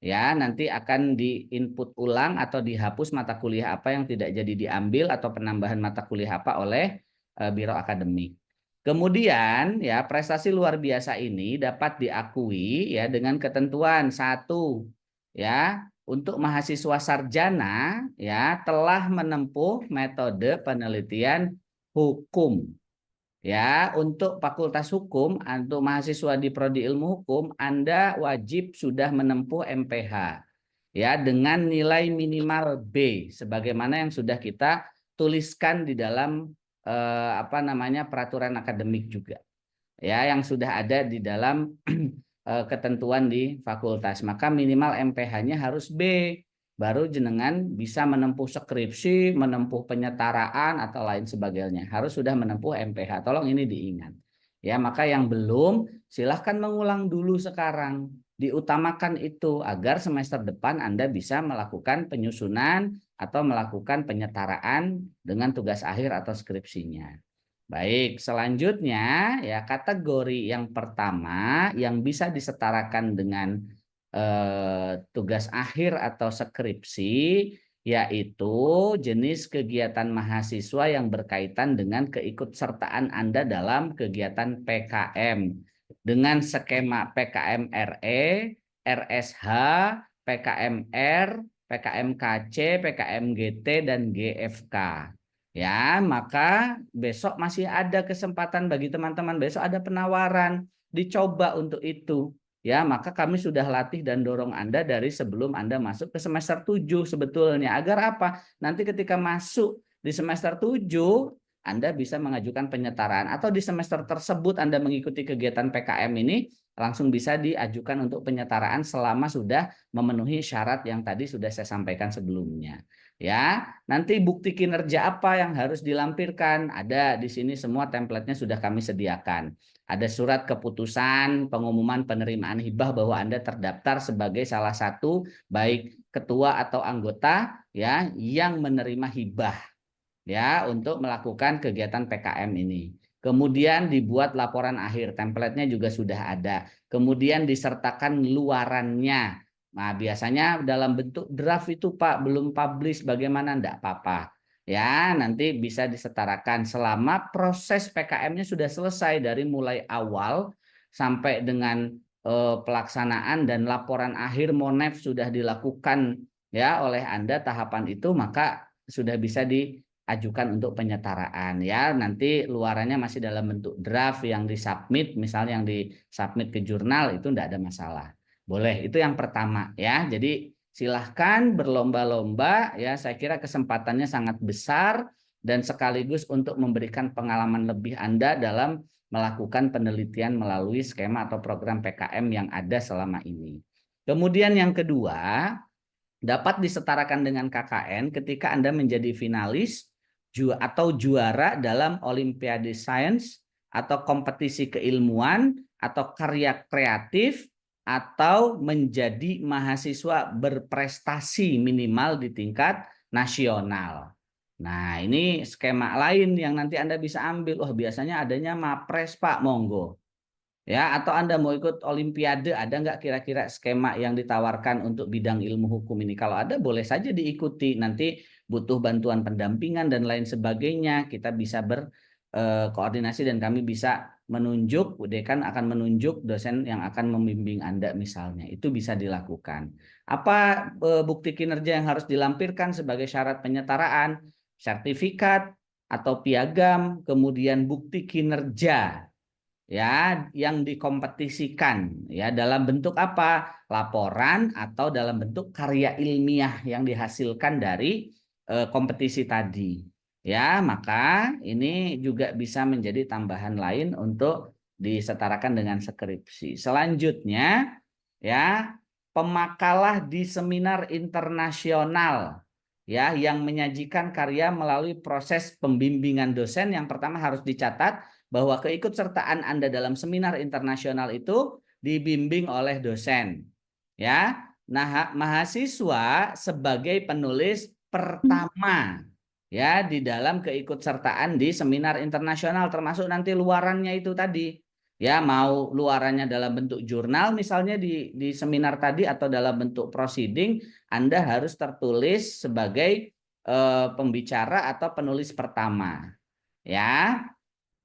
Ya, nanti akan diinput ulang atau dihapus mata kuliah apa yang tidak jadi diambil atau penambahan mata kuliah apa oleh Biro Akademik. Kemudian ya prestasi luar biasa ini dapat diakui ya dengan ketentuan satu ya untuk mahasiswa sarjana ya telah menempuh metode penelitian hukum. Ya, untuk Fakultas Hukum, untuk mahasiswa di Prodi Ilmu Hukum, Anda wajib sudah menempuh MPH. Ya, dengan nilai minimal B sebagaimana yang sudah kita tuliskan di dalam apa namanya peraturan akademik juga. Ya, yang sudah ada di dalam ketentuan di fakultas. Maka minimal MPH-nya harus B. Baru jenengan bisa menempuh skripsi, menempuh penyetaraan atau lain sebagainya. Harus sudah menempuh MPH. Tolong ini diingat. Ya, maka yang belum silahkan mengulang dulu sekarang. Diutamakan itu agar semester depan Anda bisa melakukan penyusunan atau melakukan penyetaraan dengan tugas akhir atau skripsinya. Baik, selanjutnya ya kategori yang pertama yang bisa disetarakan dengan tugas akhir atau skripsi yaitu jenis kegiatan mahasiswa yang berkaitan dengan keikutsertaan Anda dalam kegiatan PKM dengan skema PKM RE, RSH, PKMR, PKMKC, PKMGT, dan GFK. Ya, maka besok masih ada kesempatan bagi teman-teman. Besok ada penawaran, dicoba untuk itu. Ya, maka kami sudah latih dan dorong Anda dari sebelum Anda masuk ke semester 7 sebetulnya. Agar apa? Nanti ketika masuk di semester 7, Anda bisa mengajukan penyetaraan. Atau di semester tersebut Anda mengikuti kegiatan PKM ini, langsung bisa diajukan untuk penyetaraan selama sudah memenuhi syarat yang tadi sudah saya sampaikan sebelumnya. Ya, nanti bukti kinerja apa yang harus dilampirkan? Ada di sini semua template-nya sudah kami sediakan. Ada surat keputusan pengumuman penerimaan hibah bahwa Anda terdaftar sebagai salah satu baik ketua atau anggota ya yang menerima hibah ya untuk melakukan kegiatan PKM ini. Kemudian dibuat laporan akhir, template-nya juga sudah ada. Kemudian disertakan luarannya. Nah, biasanya dalam bentuk draft itu Pak, belum publish, bagaimana? Enggak apa-apa. Ya, nanti bisa disetarakan selama proses PKM-nya sudah selesai dari mulai awal sampai dengan pelaksanaan dan laporan akhir Monef sudah dilakukan ya oleh Anda tahapan itu, maka sudah bisa diajukan untuk penyetaraan ya. Nanti luarannya masih dalam bentuk draft yang disubmit, misalnya yang disubmit ke jurnal itu tidak ada masalah. Boleh, itu yang pertama ya. Jadi silahkan berlomba-lomba ya. Saya kira kesempatannya sangat besar dan sekaligus untuk memberikan pengalaman lebih Anda dalam melakukan penelitian melalui skema atau program PKM yang ada selama ini. Kemudian yang kedua, dapat disetarakan dengan KKN ketika Anda menjadi finalis atau juara dalam Olimpiade Sains atau kompetisi keilmuan atau karya kreatif atau menjadi mahasiswa berprestasi minimal di tingkat nasional. Nah, ini skema lain yang nanti Anda bisa ambil. Wah, biasanya adanya Mapres, Pak, monggo. Ya, atau Anda mau ikut Olimpiade, ada nggak kira-kira skema yang ditawarkan untuk bidang ilmu hukum ini? Kalau ada, boleh saja diikuti. Nanti butuh bantuan pendampingan dan lain sebagainya. Kita bisa berkoordinasi dan kami bisa menunjuk, dekan akan menunjuk dosen yang akan membimbing Anda misalnya. Itu bisa dilakukan. Apa bukti kinerja yang harus dilampirkan sebagai syarat penyetaraan? Sertifikat atau piagam, kemudian bukti kinerja ya yang dikompetisikan ya dalam bentuk apa? Laporan atau dalam bentuk karya ilmiah yang dihasilkan dari kompetisi tadi. Ya, maka ini juga bisa menjadi tambahan lain untuk disetarakan dengan skripsi. Selanjutnya ya, pemakalah di seminar internasional ya yang menyajikan karya melalui proses pembimbingan dosen. Yang pertama harus dicatat bahwa keikutsertaan Anda dalam seminar internasional itu dibimbing oleh dosen. Ya. Nah, mahasiswa sebagai penulis pertama ya di dalam keikutsertaan di seminar internasional termasuk nanti luarannya itu tadi. Ya, mau luarannya dalam bentuk jurnal misalnya di seminar tadi atau dalam bentuk proceeding, Anda harus tertulis sebagai pembicara atau penulis pertama. Ya.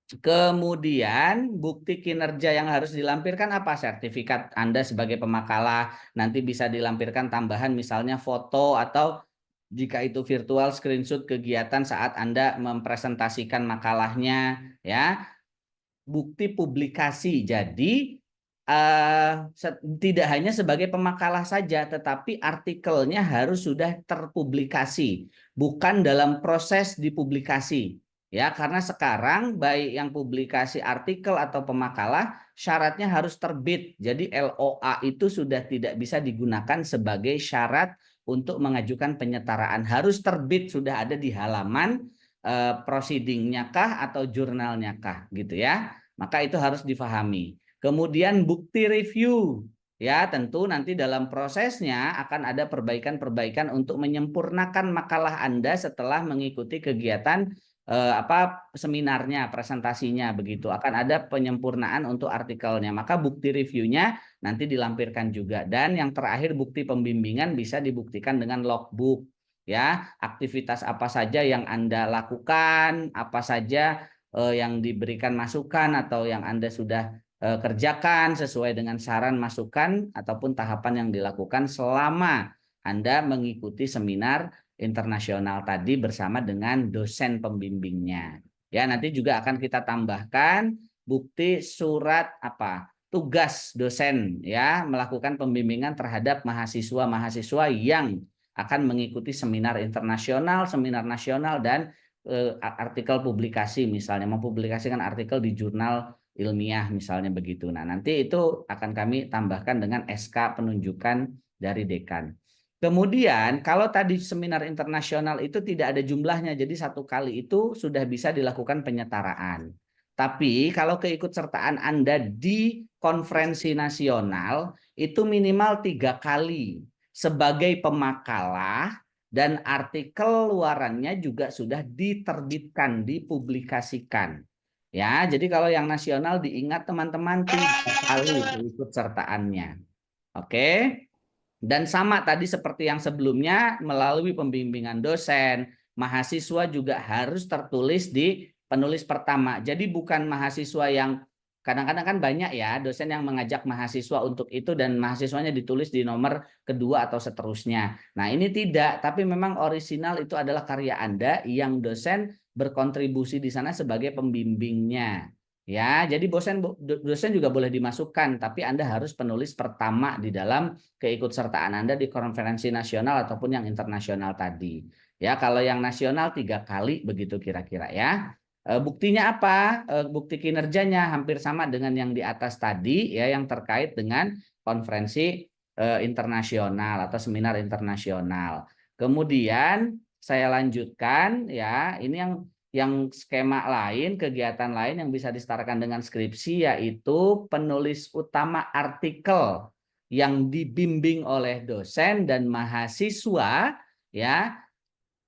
Kemudian bukti kinerja yang harus dilampirkan apa? Sertifikat Anda sebagai pemakalah, nanti bisa dilampirkan tambahan misalnya foto atau jika itu virtual screenshot kegiatan saat Anda mempresentasikan makalahnya ya. Bukti publikasi. Jadi tidak hanya sebagai pemakalah saja, tetapi artikelnya harus sudah terpublikasi, bukan dalam proses dipublikasi. Ya, karena sekarang baik yang publikasi artikel atau pemakalah syaratnya harus terbit. Jadi LOA itu sudah tidak bisa digunakan sebagai syarat untuk mengajukan penyetaraan. Harus terbit sudah ada di halaman proceedingnya kah atau jurnalnya kah gitu ya. Maka itu harus difahami. Kemudian bukti review. Ya, tentu nanti dalam prosesnya akan ada perbaikan-perbaikan untuk menyempurnakan makalah Anda setelah mengikuti kegiatan seminarnya, presentasinya begitu. Akan ada penyempurnaan untuk artikelnya. Maka bukti reviewnya nanti dilampirkan juga. Dan yang terakhir bukti pembimbingan bisa dibuktikan dengan logbook. Ya, aktivitas apa saja yang Anda lakukan, apa saja yang diberikan masukan atau yang Anda sudah kerjakan sesuai dengan saran masukan ataupun tahapan yang dilakukan selama Anda mengikuti seminar internasional tadi bersama dengan dosen pembimbingnya. Ya, nanti juga akan kita tambahkan bukti surat tugas dosen ya melakukan pembimbingan terhadap mahasiswa-mahasiswa yang akan mengikuti seminar internasional, seminar nasional dan artikel publikasi misalnya mempublikasikan artikel di jurnal ilmiah misalnya begitu. Nah, nanti itu akan kami tambahkan dengan SK penunjukan dari dekan. Kemudian kalau tadi seminar internasional itu tidak ada jumlahnya, jadi satu kali itu sudah bisa dilakukan penyetaraan. Tapi kalau keikutsertaan Anda di konferensi nasional itu minimal 3 kali sebagai pemakalah dan artikel luarannya juga sudah diterbitkan, dipublikasikan. Ya, jadi kalau yang nasional diingat teman-teman 3 kali keikutsertaannya. Oke. Dan sama tadi seperti yang sebelumnya melalui pembimbingan dosen, mahasiswa juga harus tertulis di penulis pertama. Jadi bukan mahasiswa yang kadang-kadang kan banyak ya dosen yang mengajak mahasiswa untuk itu dan mahasiswanya ditulis di nomor kedua atau seterusnya. Nah, ini tidak, tapi memang orisinal itu adalah karya Anda yang dosen berkontribusi di sana sebagai pembimbingnya. Ya, jadi dosen juga boleh dimasukkan, tapi Anda harus penulis pertama di dalam keikutsertaan Anda di konferensi nasional ataupun yang internasional tadi. Ya, kalau yang nasional 3 kali begitu kira-kira ya. Buktinya apa? Bukti kinerjanya hampir sama dengan yang di atas tadi ya, yang terkait dengan konferensi internasional atau seminar internasional. Kemudian saya lanjutkan ya, ini yang skema lain, kegiatan lain yang bisa disetarakan dengan skripsi yaitu penulis utama artikel yang dibimbing oleh dosen dan mahasiswa ya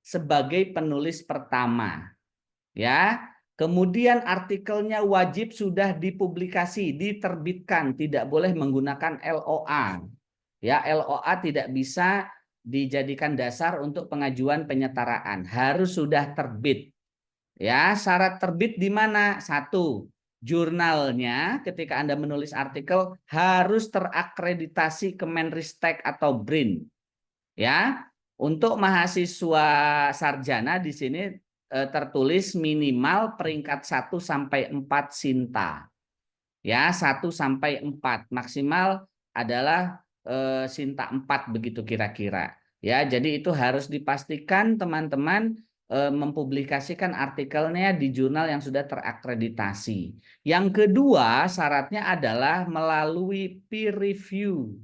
sebagai penulis pertama ya. Kemudian artikelnya wajib sudah dipublikasi, diterbitkan, tidak boleh menggunakan LOA. Ya, LOA tidak bisa dijadikan dasar untuk pengajuan penyetaraan, harus sudah terbit. Ya, syarat terbit di mana? Satu, jurnalnya ketika Anda menulis artikel harus terakreditasi Kemenristek atau BRIN. Ya, untuk mahasiswa sarjana di sini tertulis minimal peringkat 1 sampai 4 Sinta. Ya, 1 sampai 4, maksimal adalah Sinta 4 begitu kira-kira. Ya, jadi itu harus dipastikan teman-teman mempublikasikan artikelnya di jurnal yang sudah terakreditasi. Yang kedua, syaratnya adalah melalui peer review.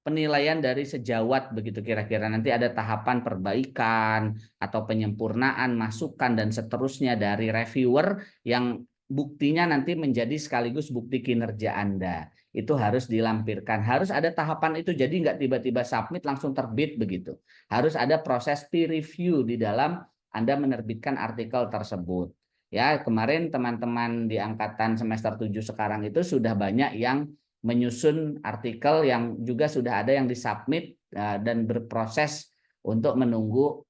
Penilaian dari sejawat begitu kira-kira, nanti ada tahapan perbaikan atau penyempurnaan, masukan dan seterusnya dari reviewer yang buktinya nanti menjadi sekaligus bukti kinerja Anda. Itu harus dilampirkan. Harus ada tahapan itu, jadi nggak tiba-tiba submit langsung terbit begitu. Harus ada proses peer review di dalam Anda menerbitkan artikel tersebut. Ya, kemarin teman-teman di angkatan semester 7 sekarang itu sudah banyak yang menyusun artikel yang juga sudah ada yang disubmit dan berproses untuk menunggu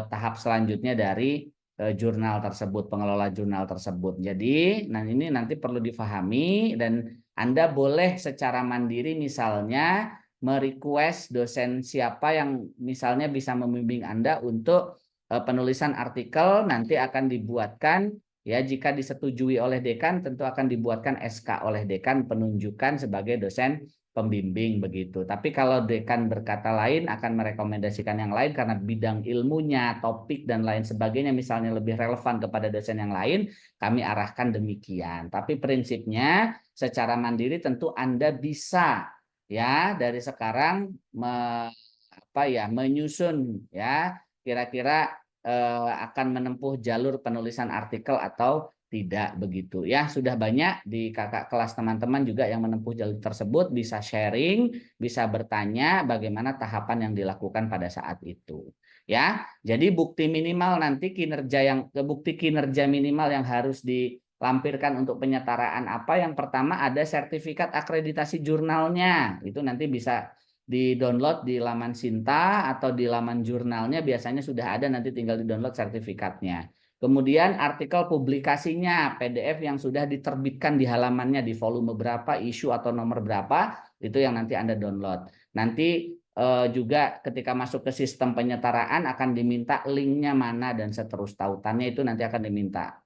tahap selanjutnya dari jurnal tersebut, pengelola jurnal tersebut. Jadi, nah ini nanti perlu difahami dan Anda boleh secara mandiri misalnya merequest dosen siapa yang misalnya bisa membimbing Anda untuk penulisan artikel, nanti akan dibuatkan. Ya, jika disetujui oleh dekan, tentu akan dibuatkan SK oleh dekan penunjukan sebagai dosen pembimbing begitu. Tapi kalau dekan berkata lain, akan merekomendasikan yang lain karena bidang ilmunya, topik dan lain sebagainya misalnya lebih relevan kepada dosen yang lain, kami arahkan demikian. Tapi prinsipnya secara mandiri tentu Anda bisa ya dari sekarang menyusun ya kira-kira akan menempuh jalur penulisan artikel atau tidak begitu ya. Sudah banyak di kakak kelas teman-teman juga yang menempuh jalur tersebut, bisa sharing, bisa bertanya bagaimana tahapan yang dilakukan pada saat itu. Ya, jadi bukti minimal nanti bukti kinerja minimal yang harus dilampirkan untuk penyetaraan apa? Yang pertama ada sertifikat akreditasi jurnalnya. Itu nanti bisa di-download di laman Sinta atau di laman jurnalnya, biasanya sudah ada, nanti tinggal di-download sertifikatnya. Kemudian artikel publikasinya, PDF yang sudah diterbitkan di halamannya, di volume berapa, isu atau nomor berapa, itu yang nanti Anda download. Nanti juga ketika masuk ke sistem penyetaraan akan diminta linknya mana dan seterus tautannya, itu nanti akan diminta.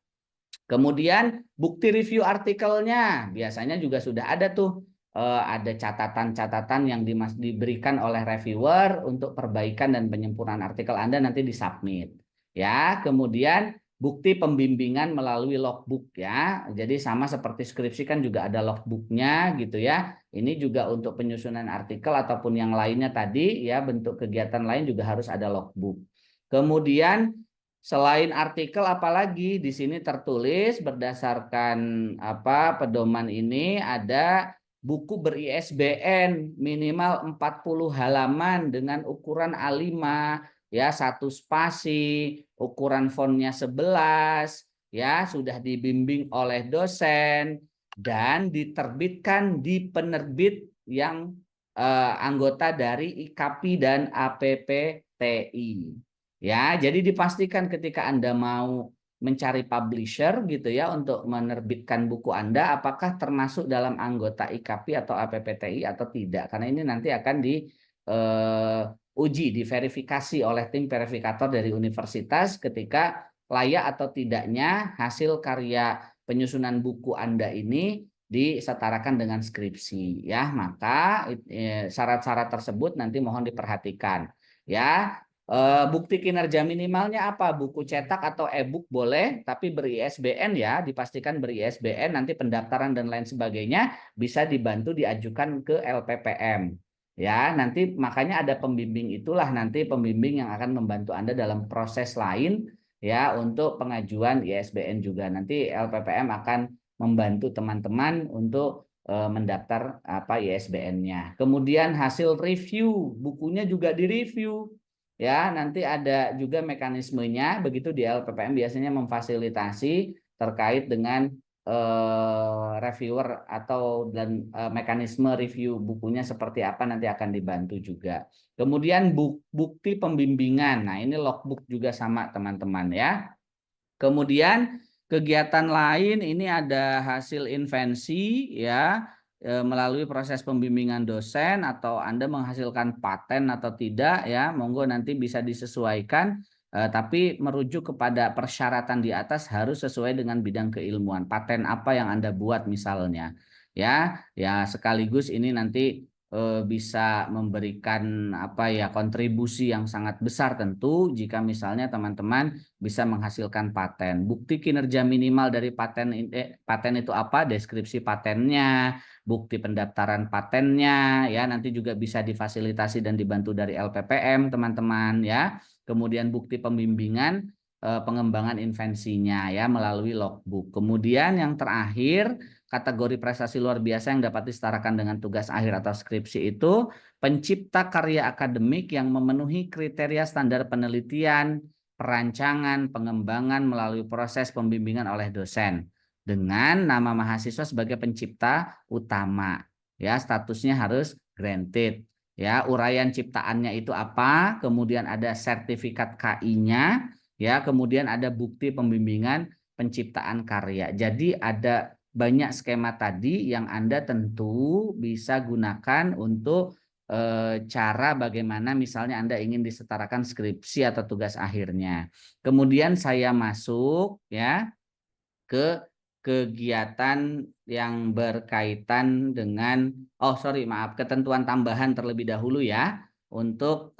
Kemudian bukti review artikelnya, biasanya juga sudah ada tuh, ada catatan-catatan yang diberikan oleh reviewer untuk perbaikan dan penyempurnaan artikel Anda, nanti disubmit. Ya, kemudian bukti pembimbingan melalui logbook ya. Jadi sama seperti skripsi kan juga ada logbooknya gitu ya. Ini juga untuk penyusunan artikel ataupun yang lainnya tadi ya, bentuk kegiatan lain juga harus ada logbook. Kemudian selain artikel, apalagi di sini tertulis berdasarkan pedoman ini ada buku ber-ISBN minimal 40 halaman dengan ukuran A5 ya, 1 spasi, ukuran fontnya 11 ya, sudah dibimbing oleh dosen dan diterbitkan di penerbit yang anggota dari IKAPI dan APPTI. Ya, jadi dipastikan ketika Anda mau mencari publisher gitu ya untuk menerbitkan buku Anda, apakah termasuk dalam anggota IKAPI atau APPTI atau tidak. Karena ini nanti akan diuji, diverifikasi oleh tim verifikator dari universitas ketika layak atau tidaknya hasil karya penyusunan buku Anda ini disetarakan dengan skripsi ya. Maka syarat-syarat tersebut nanti mohon diperhatikan ya. Bukti kinerja minimalnya apa? Buku cetak atau e-book boleh, tapi ber-ISBN ya, dipastikan ber-ISBN, nanti pendaftaran dan lain sebagainya bisa dibantu diajukan ke LPPM. Ya, nanti makanya ada pembimbing, itulah nanti pembimbing yang akan membantu Anda dalam proses lain ya untuk pengajuan ISBN juga. Nanti LPPM akan membantu teman-teman untuk mendaftar ISBN-nya. Kemudian hasil review, bukunya juga direview. Ya, nanti ada juga mekanismenya begitu di LPPM biasanya memfasilitasi terkait dengan reviewer atau dan mekanisme review bukunya seperti apa nanti akan dibantu juga. Kemudian bukti pembimbingan. Nah, ini logbook juga sama teman-teman ya. Kemudian kegiatan lain ini ada hasil invensi ya, melalui proses pembimbingan dosen atau Anda menghasilkan paten atau tidak ya, monggo nanti bisa disesuaikan, tapi merujuk kepada persyaratan di atas harus sesuai dengan bidang keilmuan. Paten apa yang Anda buat misalnya ya, ya sekaligus ini nanti bisa memberikan kontribusi yang sangat besar tentu jika misalnya teman-teman bisa menghasilkan paten. Bukti kinerja minimal dari paten itu apa? Deskripsi patennya, bukti pendaftaran patennya, ya nanti juga bisa difasilitasi dan dibantu dari LPPM teman-teman ya. Kemudian bukti pembimbingan pengembangan invensinya ya melalui logbook. Kemudian yang terakhir kategori prestasi luar biasa yang dapat disetarakan dengan tugas akhir atau skripsi itu pencipta karya akademik yang memenuhi kriteria standar penelitian, perancangan, pengembangan melalui proses pembimbingan oleh dosen dengan nama mahasiswa sebagai pencipta utama. Ya, statusnya harus granted. Ya, uraian ciptaannya itu apa? Kemudian ada sertifikat KI-nya, ya, kemudian ada bukti pembimbingan penciptaan karya. Jadi ada banyak skema tadi yang Anda tentu bisa gunakan untuk cara bagaimana misalnya Anda ingin disetarakan skripsi atau tugas akhirnya. Kemudian saya masuk ya ke kegiatan yang berkaitan dengan ketentuan tambahan terlebih dahulu ya untuk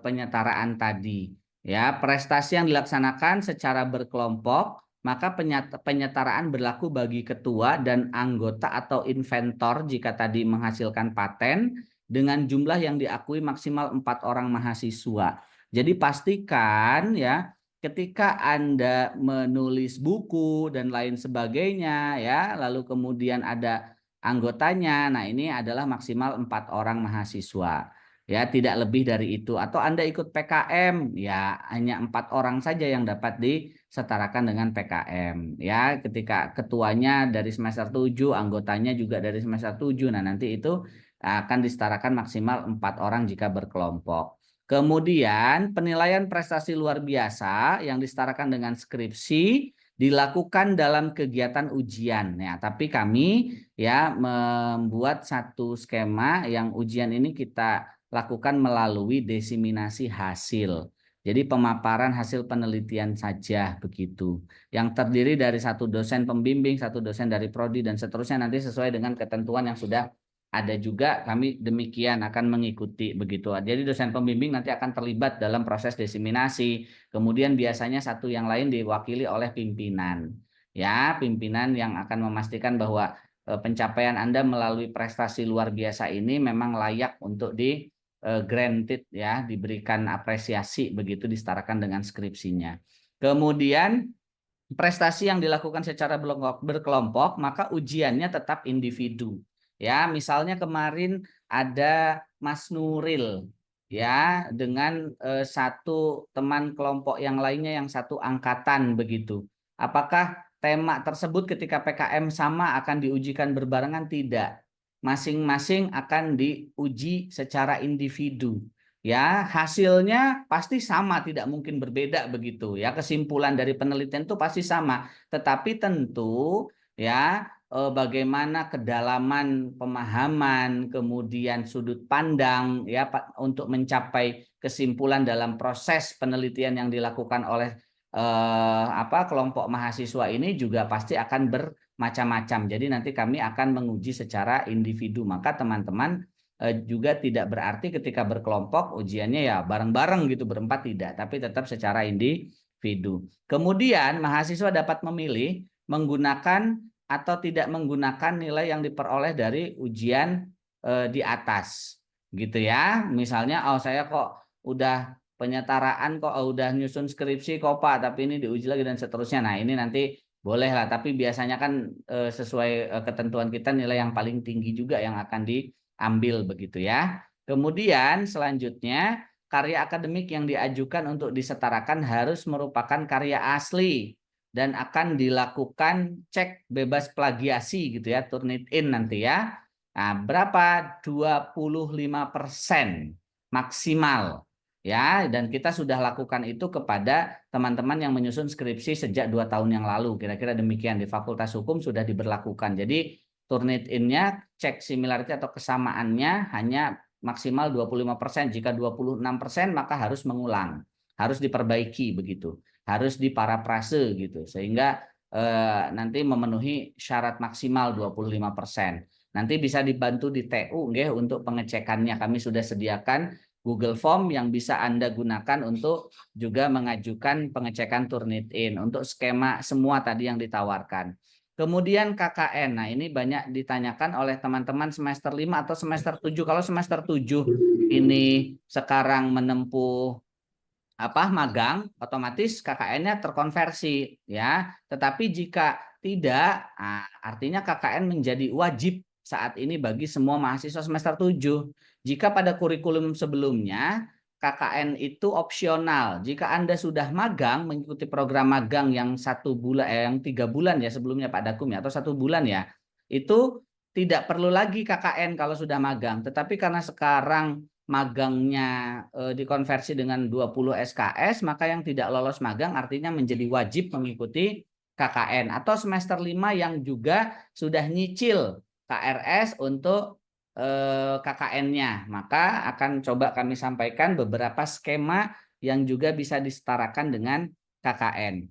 penyetaraan tadi. Ya, prestasi yang dilaksanakan secara berkelompok, maka penyetaraan berlaku bagi ketua dan anggota atau inventor jika tadi menghasilkan paten dengan jumlah yang diakui maksimal 4 orang mahasiswa. Jadi pastikan ya ketika Anda menulis buku dan lain sebagainya ya, lalu kemudian ada anggotanya. Nah, ini adalah maksimal 4 orang mahasiswa. Ya, tidak lebih dari itu. Atau Anda ikut PKM, ya hanya 4 orang saja yang dapat disetarakan dengan PKM. Ya, ketika ketuanya dari semester 7, anggotanya juga dari semester 7. Nah, nanti itu akan disetarakan maksimal 4 orang jika berkelompok. Kemudian penilaian prestasi luar biasa yang disetarakan dengan skripsi dilakukan dalam kegiatan ujian. Ya, tapi kami ya membuat satu skema yang ujian ini kita lakukan melalui desiminasi hasil. Jadi pemaparan hasil penelitian saja begitu. Yang terdiri dari satu dosen pembimbing, satu dosen dari prodi dan seterusnya nanti sesuai dengan ketentuan yang sudah ada juga. Kami demikian akan mengikuti begitu. Jadi dosen pembimbing nanti akan terlibat dalam proses desiminasi. Kemudian biasanya satu yang lain diwakili oleh pimpinan. Ya, pimpinan yang akan memastikan bahwa pencapaian Anda melalui prestasi luar biasa ini memang layak untuk di granted ya, diberikan apresiasi begitu disetarakan dengan skripsinya. Kemudian prestasi yang dilakukan secara berkelompok, maka ujiannya tetap individu. Ya, misalnya kemarin ada Mas Nuril ya dengan satu teman kelompok yang lainnya yang satu angkatan begitu. Apakah tema tersebut ketika PKM sama akan diujikan berbarengan? Tidak. Masing-masing akan diuji secara individu. Ya, hasilnya pasti sama, tidak mungkin berbeda begitu ya. Kesimpulan dari penelitian itu pasti sama, tetapi tentu ya bagaimana kedalaman pemahaman, kemudian sudut pandang ya untuk mencapai kesimpulan dalam proses penelitian yang dilakukan oleh kelompok mahasiswa ini juga pasti akan bermacam-macam. Jadi nanti kami akan menguji secara individu. Maka teman-teman juga tidak berarti ketika berkelompok ujiannya ya bareng-bareng gitu, berempat tidak, tapi tetap secara individu. Kemudian mahasiswa dapat memilih menggunakan atau tidak menggunakan nilai yang diperoleh dari ujian di atas gitu ya. Misalnya saya kok udah penyetaraan kok udah nyusun skripsi kok Pak, tapi ini diuji lagi dan seterusnya. Nah, ini nanti boleh lah, tapi biasanya kan sesuai ketentuan kita nilai yang paling tinggi juga yang akan diambil begitu ya. Kemudian selanjutnya karya akademik yang diajukan untuk disetarakan harus merupakan karya asli dan akan dilakukan cek bebas plagiasi gitu ya, Turnitin nanti ya. Nah, berapa? 25% maksimal. Ya, dan kita sudah lakukan itu kepada teman-teman yang menyusun skripsi sejak 2 tahun yang lalu. Kira-kira demikian di Fakultas Hukum sudah diberlakukan. Jadi Turnitin-nya cek similarity atau kesamaannya hanya maksimal 25%. Jika 26% maka harus mengulang, harus diperbaiki begitu, harus diparafrase gitu sehingga nanti memenuhi syarat maksimal 25%. Nanti bisa dibantu di TU nggih untuk pengecekannya. Kami sudah sediakan Google Form yang bisa Anda gunakan untuk juga mengajukan pengecekan Turnitin untuk skema semua tadi yang ditawarkan. Kemudian KKN. Nah, ini banyak ditanyakan oleh teman-teman semester 5 atau semester 7. Kalau semester 7 ini sekarang menempuh magang, otomatis KKN-nya terkonversi ya. Tetapi jika tidak, artinya KKN menjadi wajib saat ini bagi semua mahasiswa semester 7. Jika pada kurikulum sebelumnya KKN itu opsional. Jika Anda sudah magang mengikuti program magang yang 1 bulan yang 3 bulan ya sebelumnya Pak Dakum ya, atau 1 bulan ya, itu tidak perlu lagi KKN kalau sudah magang. Tetapi karena sekarang magangnya dikonversi dengan 20 SKS, maka yang tidak lolos magang artinya menjadi wajib mengikuti KKN. Atau semester 5 yang juga sudah nyicil KRS untuk KKN-nya, maka akan coba kami sampaikan beberapa skema yang juga bisa disetarakan dengan KKN.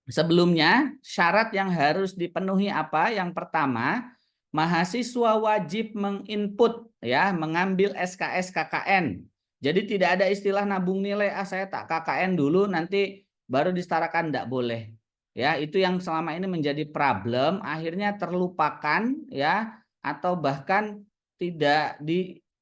Sebelumnya, syarat yang harus dipenuhi apa? Yang pertama, mahasiswa wajib menginput ya, mengambil SKS KKN. Jadi tidak ada istilah nabung nilai, saya tak KKN dulu nanti baru disetarakan, tidak boleh. Ya, itu yang selama ini menjadi problem, akhirnya terlupakan ya, atau bahkan tidak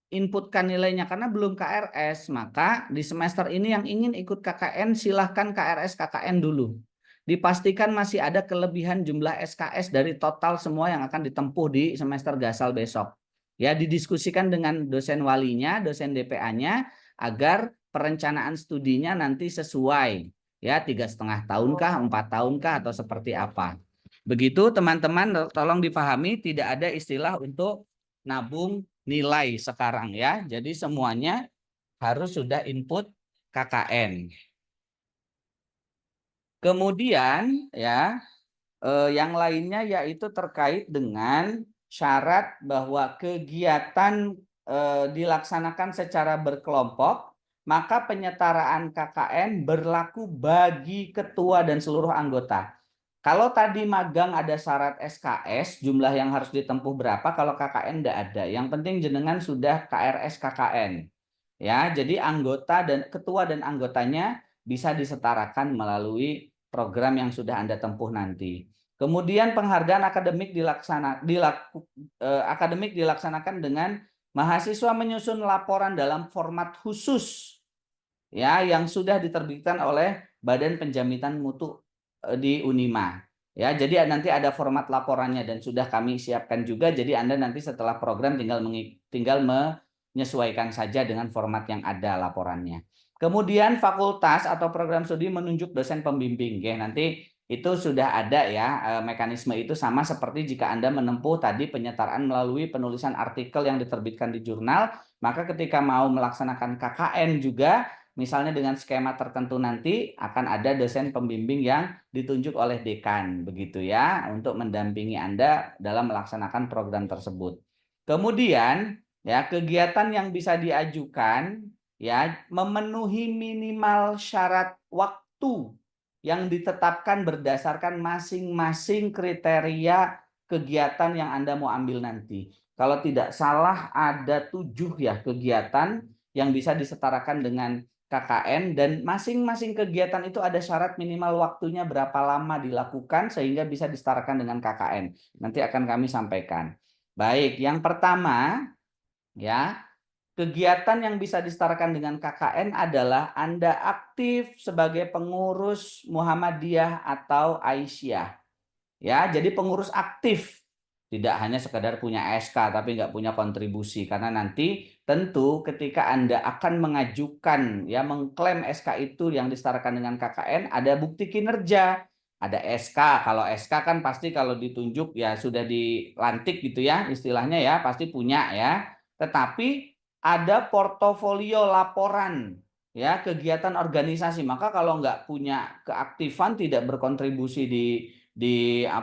inputkan nilainya karena belum KRS, maka di semester ini yang ingin ikut KKN silahkan KRS KKN dulu. Dipastikan masih ada kelebihan jumlah SKS dari total semua yang akan ditempuh di semester gasal besok. Ya, didiskusikan dengan dosen walinya, dosen DPA-nya agar perencanaan studinya nanti sesuai. Ya, 3,5 tahunkah, 4 tahunkah, atau seperti apa. Begitu teman-teman, tolong dipahami tidak ada istilah untuk nabung nilai sekarang ya. Jadi semuanya harus sudah input KKN. Kemudian ya yang lainnya yaitu terkait dengan syarat bahwa kegiatan dilaksanakan secara berkelompok, maka penyetaraan KKN berlaku bagi ketua dan seluruh anggota. Kalau tadi magang ada syarat SKS, jumlah yang harus ditempuh berapa, kalau KKN tidak ada. Yang penting jenengan sudah KRS KKN. Ya, jadi anggota dan ketua dan anggotanya bisa disetarakan melalui program yang sudah Anda tempuh nanti. Kemudian penghargaan akademik dilaksanakan dengan mahasiswa menyusun laporan dalam format khusus ya yang sudah diterbitkan oleh Badan Penjaminan Mutu di Unima. Ya, jadi nanti ada format laporannya dan sudah kami siapkan juga. Jadi Anda nanti setelah program tinggal menyesuaikan saja dengan format yang ada laporannya. Kemudian fakultas atau program studi menunjuk dosen pembimbing. Ya, nanti itu sudah ada ya mekanisme itu sama seperti jika Anda menempuh tadi penyetaraan melalui penulisan artikel yang diterbitkan di jurnal, maka ketika mau melaksanakan KKN juga misalnya dengan skema tertentu nanti akan ada dosen pembimbing yang ditunjuk oleh dekan begitu ya untuk mendampingi Anda dalam melaksanakan program tersebut. Kemudian ya kegiatan yang bisa diajukan ya memenuhi minimal syarat waktu yang ditetapkan berdasarkan masing-masing kriteria kegiatan yang Anda mau ambil nanti. Kalau tidak salah ada 7 ya kegiatan yang bisa disetarakan dengan KKN dan masing-masing kegiatan itu ada syarat minimal waktunya berapa lama dilakukan sehingga bisa disetarakan dengan KKN. Nanti akan kami sampaikan. Baik, yang pertama ya, kegiatan yang bisa disetarakan dengan KKN adalah Anda aktif sebagai pengurus Muhammadiyah atau Aisyah. Ya, jadi pengurus aktif. Tidak hanya sekedar punya SK tapi nggak punya kontribusi karena nanti tentu ketika Anda akan mengajukan ya mengklaim SK itu yang disetarakan dengan KKN ada bukti kinerja, ada SK. Kalau SK kan pasti kalau ditunjuk ya sudah dilantik gitu ya istilahnya ya pasti punya ya. Tetapi ada portofolio laporan ya kegiatan organisasi. Maka kalau nggak punya keaktifan tidak berkontribusi di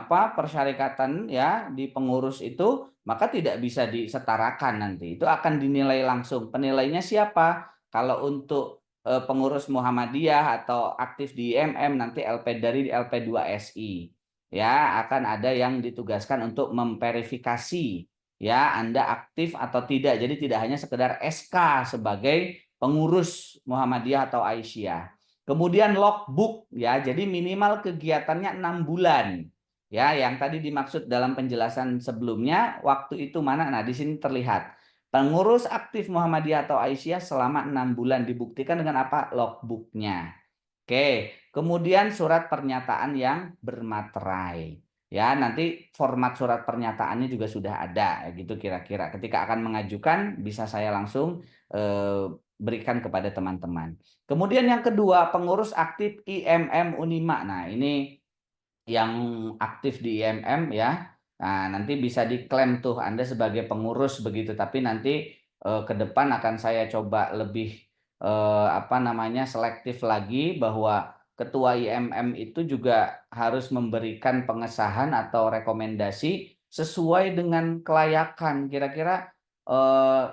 persyarikatan ya di pengurus itu maka tidak bisa disetarakan nanti itu akan dinilai langsung penilainya siapa kalau untuk pengurus Muhammadiyah atau aktif di IMM nanti dari LP2SI ya akan ada yang ditugaskan untuk memverifikasi ya Anda aktif atau tidak jadi tidak hanya sekedar SK sebagai pengurus Muhammadiyah atau Aisyah. Kemudian logbook ya, jadi minimal kegiatannya 6 bulan. Ya, yang tadi dimaksud dalam penjelasan sebelumnya, waktu itu mana? Nah, di sini terlihat. Pengurus aktif Muhammadiyah atau Aisyah selama 6 bulan dibuktikan dengan apa? Logbooknya. Oke, kemudian surat pernyataan yang bermaterai. Ya, nanti format surat pernyataannya juga sudah ada, gitu kira-kira. Ketika akan mengajukan, bisa saya langsung berikan kepada teman-teman. Kemudian yang kedua, pengurus aktif IMM Unima. Nah, ini yang aktif di IMM ya. Nah, nanti bisa diklaim tuh Anda sebagai pengurus begitu, tapi nanti ke depan akan saya coba lebih selektif lagi bahwa ketua IMM itu juga harus memberikan pengesahan atau rekomendasi sesuai dengan kelayakan. Kira-kira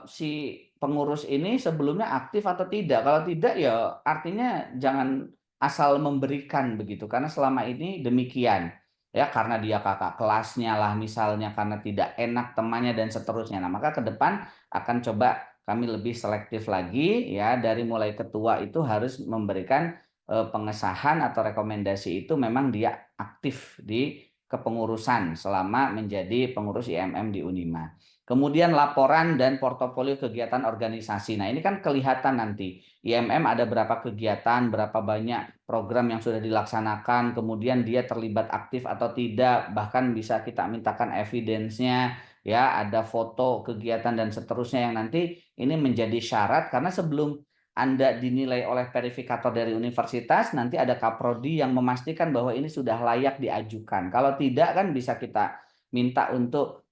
si pengurus ini sebelumnya aktif atau tidak. Kalau tidak ya artinya jangan asal memberikan begitu karena selama ini demikian. Ya karena dia kakak kelasnya lah misalnya karena tidak enak temannya dan seterusnya. Nah, maka ke depan akan coba kami lebih selektif lagi ya dari mulai ketua itu harus memberikan pengesahan atau rekomendasi itu memang dia aktif di kepengurusan selama menjadi pengurus IMM di Unima. Kemudian laporan dan portofolio kegiatan organisasi. Nah, ini kan kelihatan nanti IMM ada berapa kegiatan, berapa banyak program yang sudah dilaksanakan, kemudian dia terlibat aktif atau tidak, bahkan bisa kita mintakan evidence-nya, ya, ada foto kegiatan dan seterusnya yang nanti ini menjadi syarat karena sebelum Anda dinilai oleh verifikator dari universitas, nanti ada kaprodi yang memastikan bahwa ini sudah layak diajukan. Kalau tidak kan bisa kita minta untuk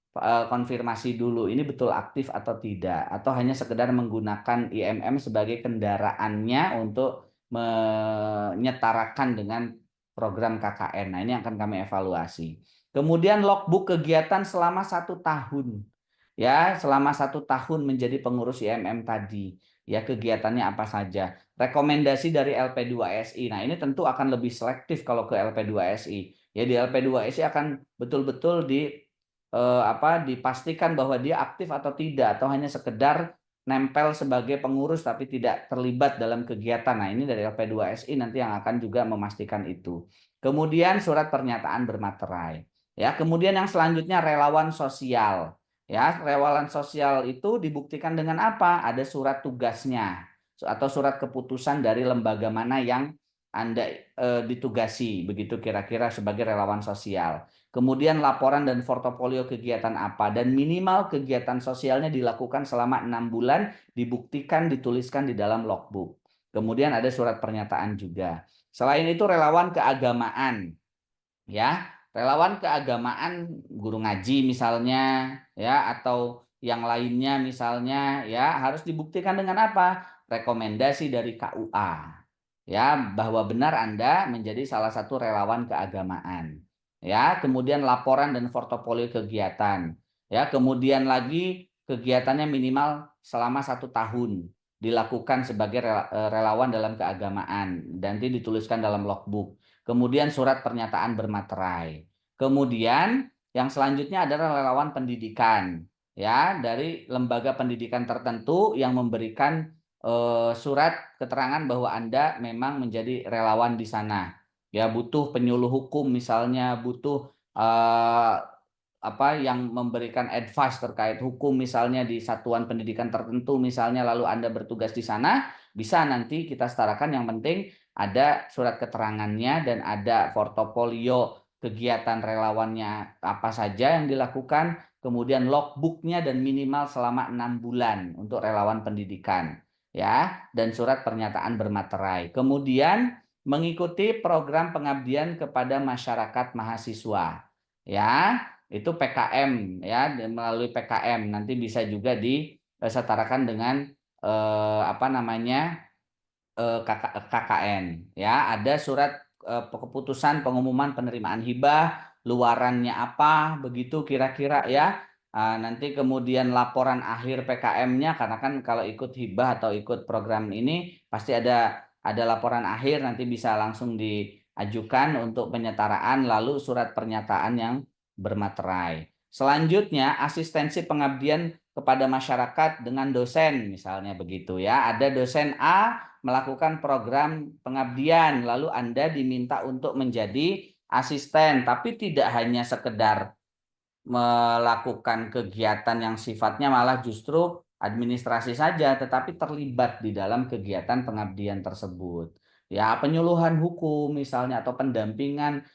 konfirmasi dulu ini betul aktif atau tidak, atau hanya sekedar menggunakan IMM sebagai kendaraannya untuk menyetarakan dengan program KKN. Nah, ini akan kami evaluasi. Kemudian logbook kegiatan selama 1 tahun. Ya, selama 1 tahun menjadi pengurus IMM tadi. Ya, kegiatannya apa saja. Rekomendasi dari LP2SI. Nah, ini tentu akan lebih selektif kalau ke LP2SI. Ya, di LP2SI akan betul-betul dipastikan bahwa dia aktif atau tidak, atau hanya sekedar nempel sebagai pengurus tapi tidak terlibat dalam kegiatan. Nah, ini dari LP2SI nanti yang akan juga memastikan itu. Kemudian surat pernyataan bermaterai. Ya, kemudian yang selanjutnya relawan sosial. Ya, relawan sosial itu dibuktikan dengan apa? Ada surat tugasnya atau surat keputusan dari lembaga mana yang Anda ditugasi, begitu kira-kira sebagai relawan sosial. Kemudian laporan dan portofolio kegiatan apa, dan minimal kegiatan sosialnya dilakukan selama 6 bulan, dibuktikan, dituliskan di dalam logbook. Kemudian ada surat pernyataan juga. Selain itu relawan keagamaan, ya, relawan keagamaan guru ngaji misalnya, ya, atau yang lainnya misalnya, ya, harus dibuktikan dengan apa? Rekomendasi dari KUA, ya, bahwa benar Anda menjadi salah satu relawan keagamaan. Ya, kemudian laporan dan portofolio kegiatan. Ya, kemudian lagi kegiatannya minimal selama 1 tahun dilakukan sebagai relawan dalam keagamaan dan dituliskan dalam logbook. Kemudian surat pernyataan bermaterai. Kemudian yang selanjutnya adalah relawan pendidikan, ya, dari lembaga pendidikan tertentu yang memberikan surat keterangan bahwa Anda memang menjadi relawan di sana. Ya, butuh penyuluh hukum misalnya, butuh yang memberikan advice terkait hukum misalnya di satuan pendidikan tertentu misalnya, lalu Anda bertugas di sana, bisa nanti kita setarakan. Yang penting ada surat keterangannya dan ada portofolio kegiatan relawannya apa saja yang dilakukan, kemudian logbooknya dan minimal selama 6 bulan untuk relawan pendidikan, ya, dan surat pernyataan bermaterai. Kemudian mengikuti program pengabdian kepada masyarakat mahasiswa, ya, itu PKM, ya, melalui PKM nanti bisa juga disetarakan dengan KKN, ya. Ada surat keputusan pengumuman penerimaan hibah, luarannya apa, begitu kira-kira, ya. Nanti kemudian laporan akhir PKM-nya, karena kan kalau ikut hibah atau ikut program ini pasti ada laporan akhir, nanti bisa langsung diajukan untuk penyetaraan, lalu surat pernyataan yang bermaterai. Selanjutnya asistensi pengabdian kepada masyarakat dengan dosen misalnya, begitu, ya. Ada dosen A melakukan program pengabdian, lalu Anda diminta untuk menjadi asisten, tapi tidak hanya sekedar melakukan kegiatan yang sifatnya malah justru administrasi saja, tetapi terlibat di dalam kegiatan pengabdian tersebut. Ya, penyuluhan hukum misalnya atau pendampingan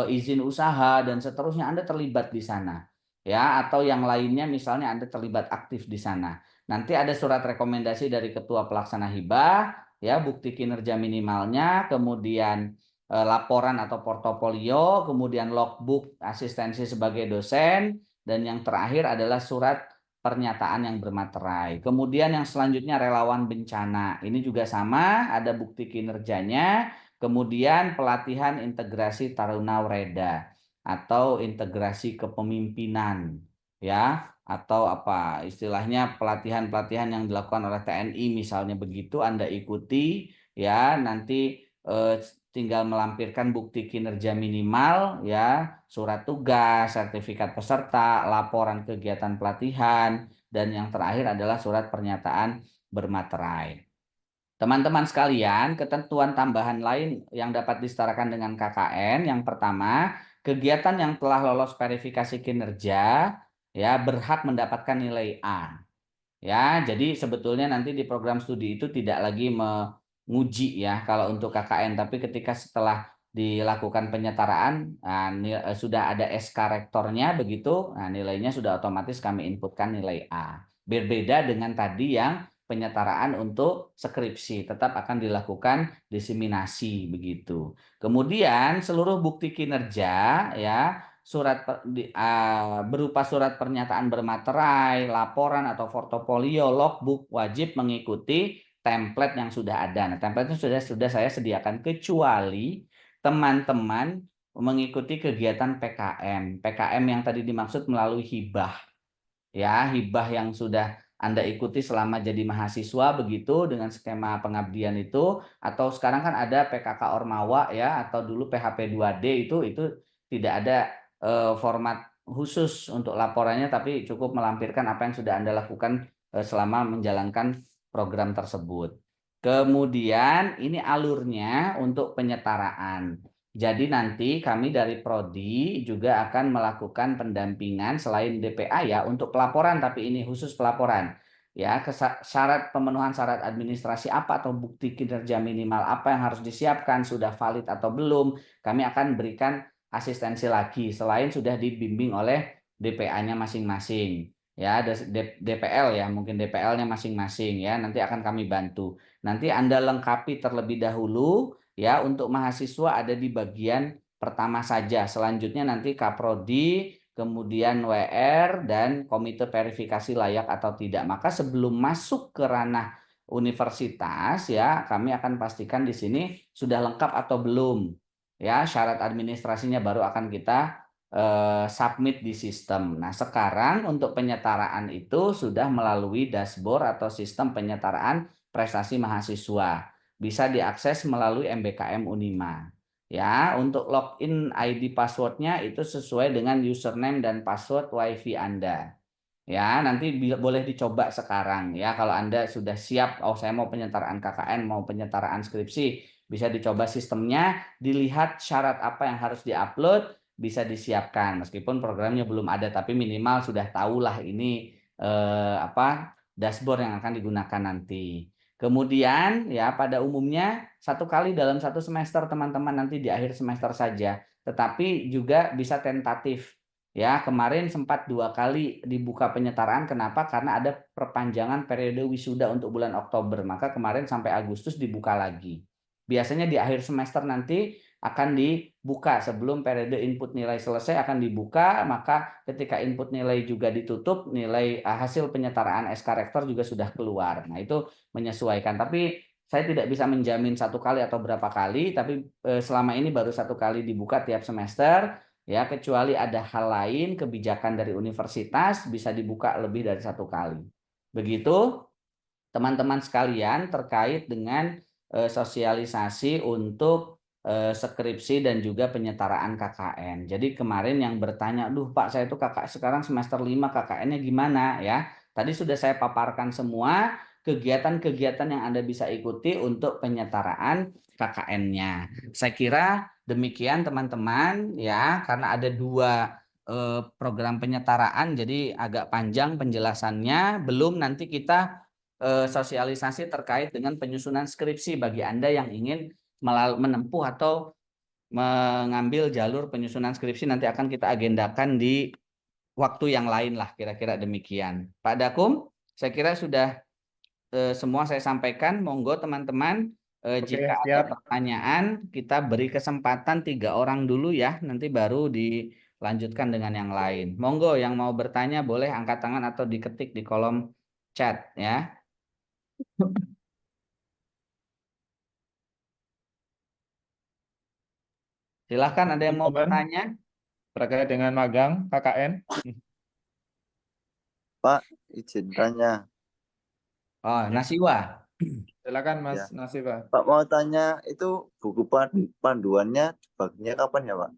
izin usaha dan seterusnya, Anda terlibat di sana. Ya, atau yang lainnya misalnya Anda terlibat aktif di sana. Nanti ada surat rekomendasi dari ketua pelaksana hibah, ya, bukti kinerja minimalnya, kemudian laporan atau portofolio, kemudian logbook asistensi sebagai dosen, dan yang terakhir adalah surat pernyataan yang bermaterai. Kemudian yang selanjutnya relawan bencana. Ini juga sama, ada bukti kinerjanya, kemudian pelatihan integrasi Taruna Reda atau integrasi kepemimpinan, ya, atau apa istilahnya pelatihan-pelatihan yang dilakukan oleh TNI misalnya, begitu Anda ikuti, ya, nanti tinggal melampirkan bukti kinerja minimal, ya, surat tugas, sertifikat peserta, laporan kegiatan pelatihan, dan yang terakhir adalah surat pernyataan bermaterai. Teman-teman sekalian, ketentuan tambahan lain yang dapat disetarakan dengan KKN, yang pertama, kegiatan yang telah lolos verifikasi kinerja ya berhak mendapatkan nilai A. Ya, jadi sebetulnya nanti di program studi itu tidak lagi menguji ya kalau untuk KKN, tapi ketika setelah dilakukan penyetaraan sudah ada SK rektornya begitu, nah nilainya sudah otomatis kami inputkan nilai A. Berbeda dengan tadi yang penyetaraan untuk skripsi, tetap akan dilakukan diseminasi begitu. Kemudian seluruh bukti kinerja ya berupa surat pernyataan bermaterai, laporan atau portofolio, logbook wajib mengikuti template yang sudah ada. Nah, template itu sudah saya sediakan kecuali teman-teman mengikuti kegiatan PKM. PKM yang tadi dimaksud melalui hibah. Ya, hibah yang sudah Anda ikuti selama jadi mahasiswa begitu dengan skema pengabdian itu, atau sekarang kan ada PKK Ormawa ya, atau dulu PHP 2D itu tidak ada format khusus untuk laporannya, tapi cukup melampirkan apa yang sudah Anda lakukan selama menjalankan program tersebut. Kemudian ini alurnya untuk penyetaraan. Jadi nanti kami dari Prodi juga akan melakukan pendampingan selain DPA ya untuk pelaporan, tapi ini khusus pelaporan. Ya, syarat pemenuhan syarat administrasi apa atau bukti kinerja minimal apa yang harus disiapkan, sudah valid atau belum, kami akan berikan asistensi lagi selain sudah dibimbing oleh DPA-nya masing-masing. Ya, DPL ya, mungkin DPL-nya masing-masing ya, nanti akan kami bantu. Nanti Anda lengkapi terlebih dahulu ya, untuk mahasiswa ada di bagian pertama saja. Selanjutnya nanti Kaprodi, kemudian WR dan komite verifikasi layak atau tidak. Maka sebelum masuk ke ranah universitas ya, kami akan pastikan di sini sudah lengkap atau belum. Ya, syarat administrasinya baru akan kita submit di sistem. Nah, sekarang untuk penyetaraan itu sudah melalui dashboard atau sistem penyetaraan prestasi mahasiswa. Bisa diakses melalui MBKM Unima. Ya, untuk login ID passwordnya itu sesuai dengan username dan password WiFi Anda. Ya, nanti boleh dicoba sekarang ya. Kalau Anda sudah siap, oh saya mau penyetaraan KKN, mau penyetaraan skripsi, bisa dicoba sistemnya, dilihat syarat apa yang harus diupload, bisa disiapkan. Meskipun programnya belum ada, tapi minimal sudah tahulah ini dashboard yang akan digunakan nanti. Kemudian ya pada umumnya satu kali dalam satu semester teman-teman nanti di akhir semester saja, tetapi juga bisa tentatif. Ya, kemarin sempat 2 kali dibuka penyetaraan. Kenapa? Karena ada perpanjangan periode wisuda untuk bulan Oktober. Maka kemarin sampai Agustus dibuka lagi. Biasanya di akhir semester nanti akan dibuka sebelum periode input nilai selesai akan dibuka. Maka ketika input nilai juga ditutup, nilai hasil penyetaraan SK Rektor juga sudah keluar. Nah, itu menyesuaikan. Tapi saya tidak bisa menjamin 1 kali atau berapa kali. Tapi selama ini baru 1 kali dibuka tiap semester. Ya, kecuali ada hal lain, kebijakan dari universitas bisa dibuka lebih dari 1 kali. Begitu, teman-teman sekalian terkait dengan sosialisasi untuk skripsi dan juga penyetaraan KKN. Jadi kemarin yang bertanya, "Duh Pak, saya itu sekarang semester 5 KKN-nya gimana?" ya. Tadi sudah saya paparkan semua kegiatan-kegiatan yang Anda bisa ikuti untuk penyetaraan KKN-nya. Saya kira demikian teman-teman ya, karena ada 2 program penyetaraan jadi agak panjang penjelasannya. Belum nanti kita sosialisasi terkait dengan penyusunan skripsi bagi Anda yang ingin menempuh atau mengambil jalur penyusunan skripsi, nanti akan kita agendakan di waktu yang lain lah, kira-kira demikian. Pak Dakum, saya kira sudah semua saya sampaikan. Monggo teman-teman, Oke, jika ada siap. pertanyaan kita beri kesempatan 3 orang dulu ya, nanti baru dilanjutkan dengan yang lain. Monggo yang mau bertanya boleh angkat tangan atau diketik di kolom chat ya. Silahkan, ada yang mau Teman-teman bertanya? terkait dengan magang KKN. Pak, izin tanya. Oh, Ya, Nasiwa. silakan Mas Ya. Nasiba. Pak mau tanya itu buku panduannya baginya kapan ya, Pak?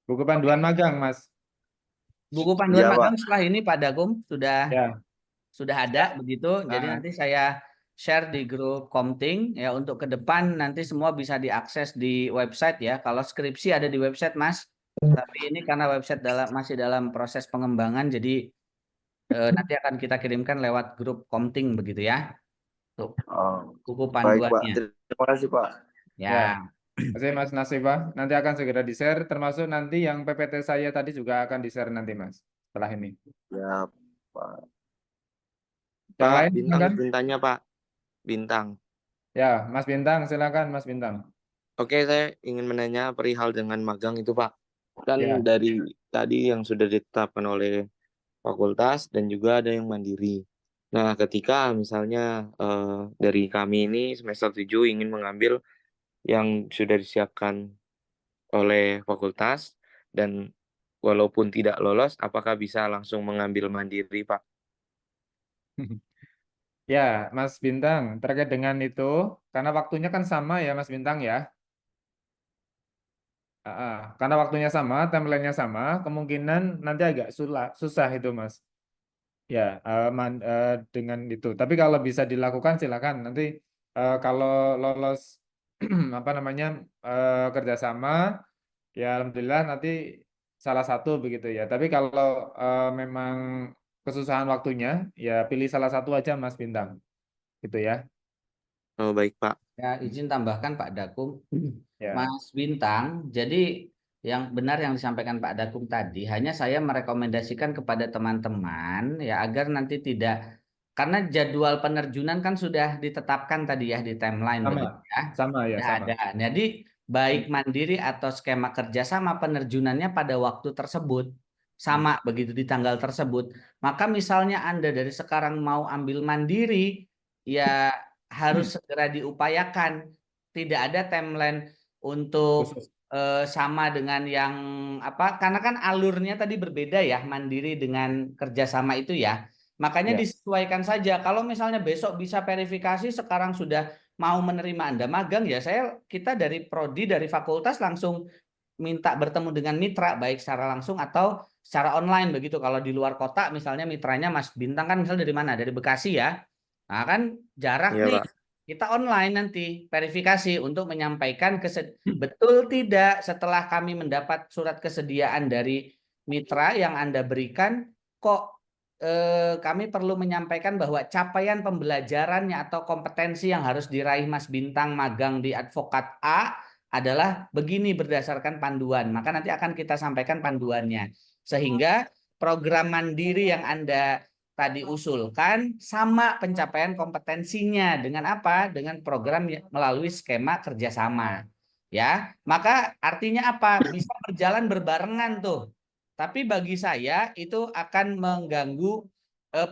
Buku panduan magang, Mas. Buku panduan Iya, Pak. magang setelah ini Pak Dakum sudah Ya, ada begitu. Jadi nah, nanti saya share di grup Komting ya, untuk ke depan nanti semua bisa diakses di website ya. Kalau skripsi ada di website Mas, tapi ini karena website masih dalam proses pengembangan, jadi nanti akan kita kirimkan lewat grup Komting begitu ya, untuk Oh, buku baik Pak. panduannya Terima kasih Pak. ya. Ya, terima kasih Mas Nasifa. Nanti akan segera di-share, termasuk nanti yang PPT saya tadi juga akan di-share nanti Mas, setelah ini. Ya Pak. Yang Pak, lain Bintang silakan. izin tanya, Pak. Bintang. Ya, Mas Bintang, silakan Mas Bintang. Oke, saya ingin menanya perihal dengan magang itu, Pak. Kan Ya. dari tadi yang sudah ditetapkan oleh fakultas dan juga ada yang mandiri. Nah, ketika misalnya dari kami ini semester 7 ingin mengambil yang sudah disiapkan oleh fakultas dan walaupun tidak lolos, apakah bisa langsung mengambil mandiri, Pak? Ya, Mas Bintang, terkait dengan itu, karena waktunya kan sama ya Mas Bintang ya. Karena waktunya sama, timelinenya sama, kemungkinan nanti agak susah itu Mas. Ya, dengan itu. Tapi kalau bisa dilakukan silakan. Nanti kalau lolos apa namanya kerjasama, ya alhamdulillah nanti salah satu begitu ya. Tapi kalau memang kesusahan waktunya, ya pilih salah satu aja Mas Bintang, gitu ya. Oh, baik, Pak. Ya, izin tambahkan Pak Dakum, Ya, Mas Bintang. Jadi yang benar yang disampaikan Pak Dakum tadi, hanya saya merekomendasikan kepada teman-teman ya agar nanti tidak, karena jadwal penerjunan kan sudah ditetapkan tadi ya di timeline sama, begitu ya. sama ya Sudah sama. ada. Jadi baik mandiri atau skema kerjasama penerjunannya pada waktu tersebut sama begitu di tanggal tersebut. Maka misalnya Anda dari sekarang mau ambil mandiri, ya harus segera diupayakan. Tidak ada timeline untuk Khusus. sama dengan yang apa? Karena kan alurnya tadi berbeda ya, mandiri dengan kerjasama itu ya. Makanya Ya. disesuaikan saja. Kalau misalnya besok bisa verifikasi, sekarang sudah mau menerima Anda magang ya, kita dari prodi dari fakultas langsung minta bertemu dengan mitra baik secara langsung atau secara online begitu. Kalau di luar kota misalnya mitranya Mas Bintang kan misalnya dari mana? Dari Bekasi ya. Nah, kan jarak Iya, nih. Pak. Kita online nanti verifikasi untuk menyampaikan betul tidak setelah kami mendapat surat kesediaan dari mitra yang Anda berikan, kok kami perlu menyampaikan bahwa capaian pembelajarannya atau kompetensi yang harus diraih Mas Bintang magang di advokat A adalah begini berdasarkan panduan. Maka nanti akan kita sampaikan panduannya. Sehingga program mandiri yang Anda tadi usulkan sama pencapaian kompetensinya dengan apa? Dengan program melalui skema kerjasama. Ya, maka artinya apa? Bisa berjalan berbarengan tuh. Tapi bagi saya itu akan mengganggu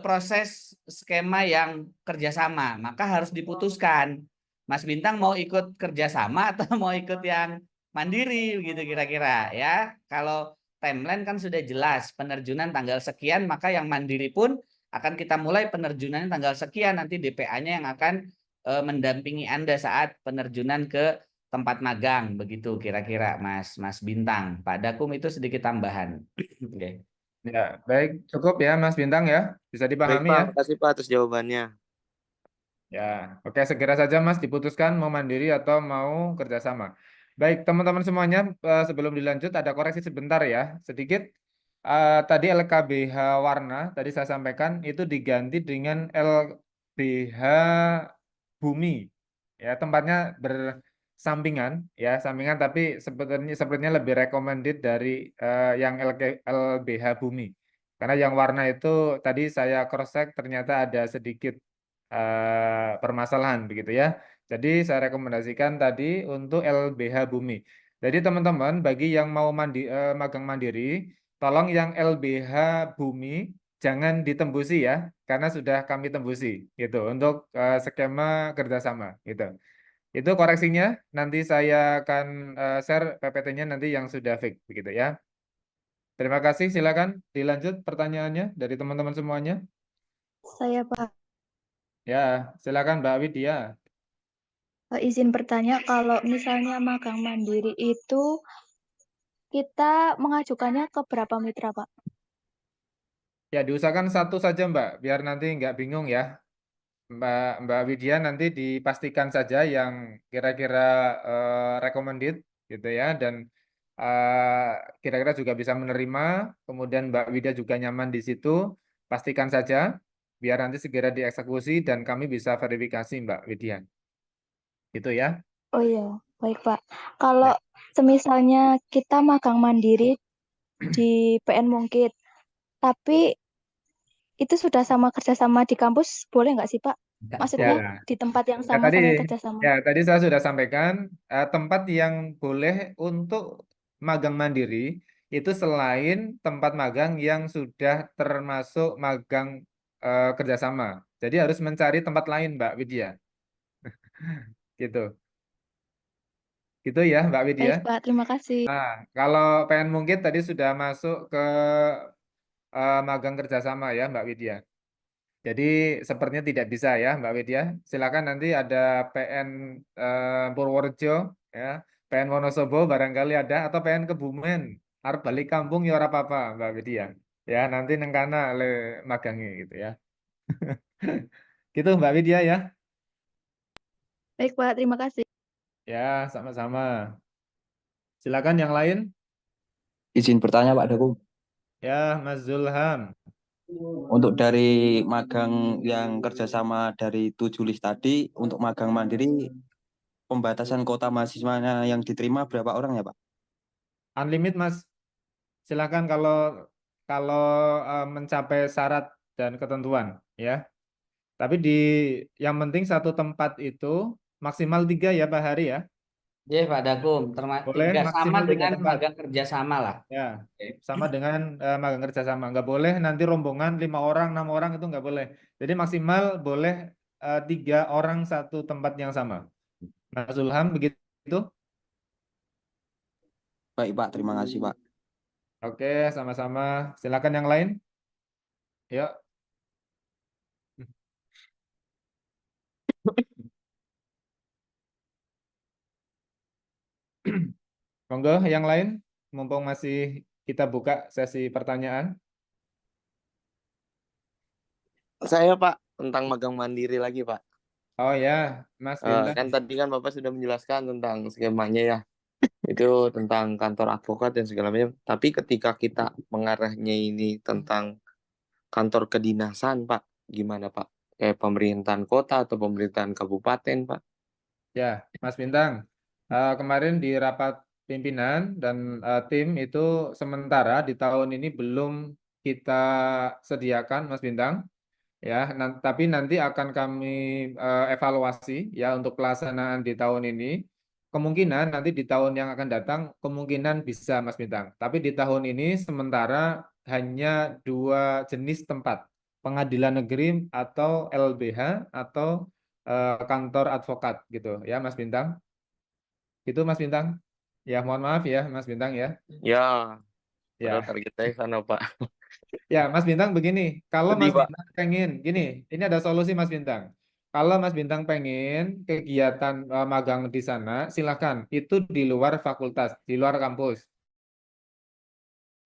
proses skema yang kerjasama. Maka harus diputuskan. Mas Bintang mau ikut kerjasama atau mau ikut yang mandiri begitu kira-kira ya. Kalau timeline kan sudah jelas penerjunan tanggal sekian, maka yang mandiri pun akan kita mulai penerjunannya tanggal sekian, nanti DPA-nya yang akan mendampingi Anda saat penerjunan ke tempat magang begitu kira-kira Mas Bintang. Pak Dakum itu sedikit tambahan. Oke. Ya, baik, cukup ya Mas Bintang ya. Bisa Baik, dipahami Pak. ya. Makasih, Pak, atas jawabannya. Ya, oke segera saja Mas diputuskan mau mandiri atau mau kerjasama. Baik, teman-teman semuanya, sebelum dilanjut ada koreksi sebentar ya, sedikit. Tadi LKBH warna, tadi saya sampaikan itu diganti dengan LBH bumi. Ya, tempatnya bersampingan, ya sampingan, tapi sepertinya lebih recommended dari yang LBH bumi. Karena yang warna itu tadi saya cross check ternyata ada sedikit permasalahan begitu ya. Jadi saya rekomendasikan tadi untuk LBH Bumi. Jadi teman-teman bagi yang mau magang mandiri, tolong yang LBH Bumi jangan ditembusi ya, karena sudah kami tembusi gitu untuk skema kerjasama gitu. Itu koreksinya. Nanti saya akan share PPT-nya nanti yang sudah fix begitu ya. Terima kasih. Silakan dilanjut pertanyaannya dari teman-teman semuanya. Saya Pak, Ya, silakan Mbak Widya. izin bertanya kalau misalnya magang mandiri itu kita mengajukannya ke berapa mitra Pak? Ya, diusahakan satu saja, Mbak, biar nanti nggak bingung ya. Mbak Widya nanti dipastikan saja yang kira-kira recommended gitu ya, dan kira-kira juga bisa menerima, kemudian Mbak Widya juga nyaman di situ, pastikan saja biar nanti segera dieksekusi dan kami bisa verifikasi Mbak Widya. Gitu ya. Oh iya, baik Pak. Kalau Ya. semisalnya kita magang mandiri di PN Mungkit, tapi itu sudah sama kerjasama di kampus, boleh nggak sih Pak? Nggak Maksudnya boleh. Ya, di tempat yang ya sama tadi sambil kerjasama. tadi saya sudah sampaikan tempat yang boleh untuk magang mandiri itu selain tempat magang yang sudah termasuk magang kerjasama. Jadi harus mencari tempat lain, Mbak Widya. Gitu. Gitu ya, Mbak Widya. Baik Pak, terima kasih. Nah, kalau PN Mungkit tadi sudah masuk ke magang kerjasama ya, Mbak Widya. Jadi sepertinya tidak bisa ya Mbak Widya. Silakan nanti ada PN Purworejo ya, PN Wonosobo barangkali ada, atau PN Kebumen. Arep balik kampung ya ora apa-apa Mbak Widya. Ya nanti nengkana le magangi gitu ya. Gitu Mbak Widya ya. Baik Pak, terima kasih. Ya, sama-sama. Silakan yang lain. Izin bertanya Pak Daku, Ya, Mas Zulham. untuk dari magang yang kerjasama dari 7 list tadi, untuk magang mandiri, pembatasan kota mahasiswanya yang diterima berapa orang ya Pak? Unlimit Mas. Silakan kalau kalau mencapai syarat dan ketentuan ya. Tapi yang penting satu tempat itu maksimal 3 ya Pak Hari ya. Ya Pak Dakum, Boleh tiga sama maksimal 3 dengan tempat. magang kerjasama lah. Ya, Oke. sama dengan magang kerjasama. Nggak boleh nanti rombongan 5 orang, 6 orang itu nggak boleh. Jadi maksimal boleh 3 orang satu tempat yang sama. Mas Zulham begitu? Baik Pak, terima kasih Pak. Oke, sama-sama. Silakan yang lain. Yuk. Monggo yang lain, mumpung masih kita buka sesi pertanyaan. Saya Pak, tentang magang mandiri lagi Pak. Oh ya, Mas Bintang. Kan tadi kan Bapak sudah menjelaskan tentang skemanya ya. Itu tentang kantor advokat dan segala macam. Tapi ketika kita mengarahnya ini tentang kantor kedinasan, Pak, gimana Pak? Kayak pemerintahan kota atau pemerintahan kabupaten, Pak? Ya, Mas Bintang. Kemarin di rapat pimpinan dan tim itu sementara di tahun ini belum kita sediakan, Mas Bintang. Ya, tapi nanti akan kami evaluasi ya untuk pelaksanaan di tahun ini. Kemungkinan nanti di tahun yang akan datang kemungkinan bisa Mas Bintang. Tapi di tahun ini sementara hanya 2 jenis tempat, pengadilan negeri atau LBH atau kantor advokat gitu ya Mas Bintang. Itu Mas Bintang. Ya, mohon maaf ya Mas Bintang ya. Ya, padahal Ya. target saya sana, Pak. Ya, Mas Bintang begini, kalau Sedih, Mas Pak. Bintang pengen, gini, ini ada solusi Mas Bintang. Kalau Mas Bintang pengen kegiatan magang di sana, silakan. Itu di luar fakultas, di luar kampus.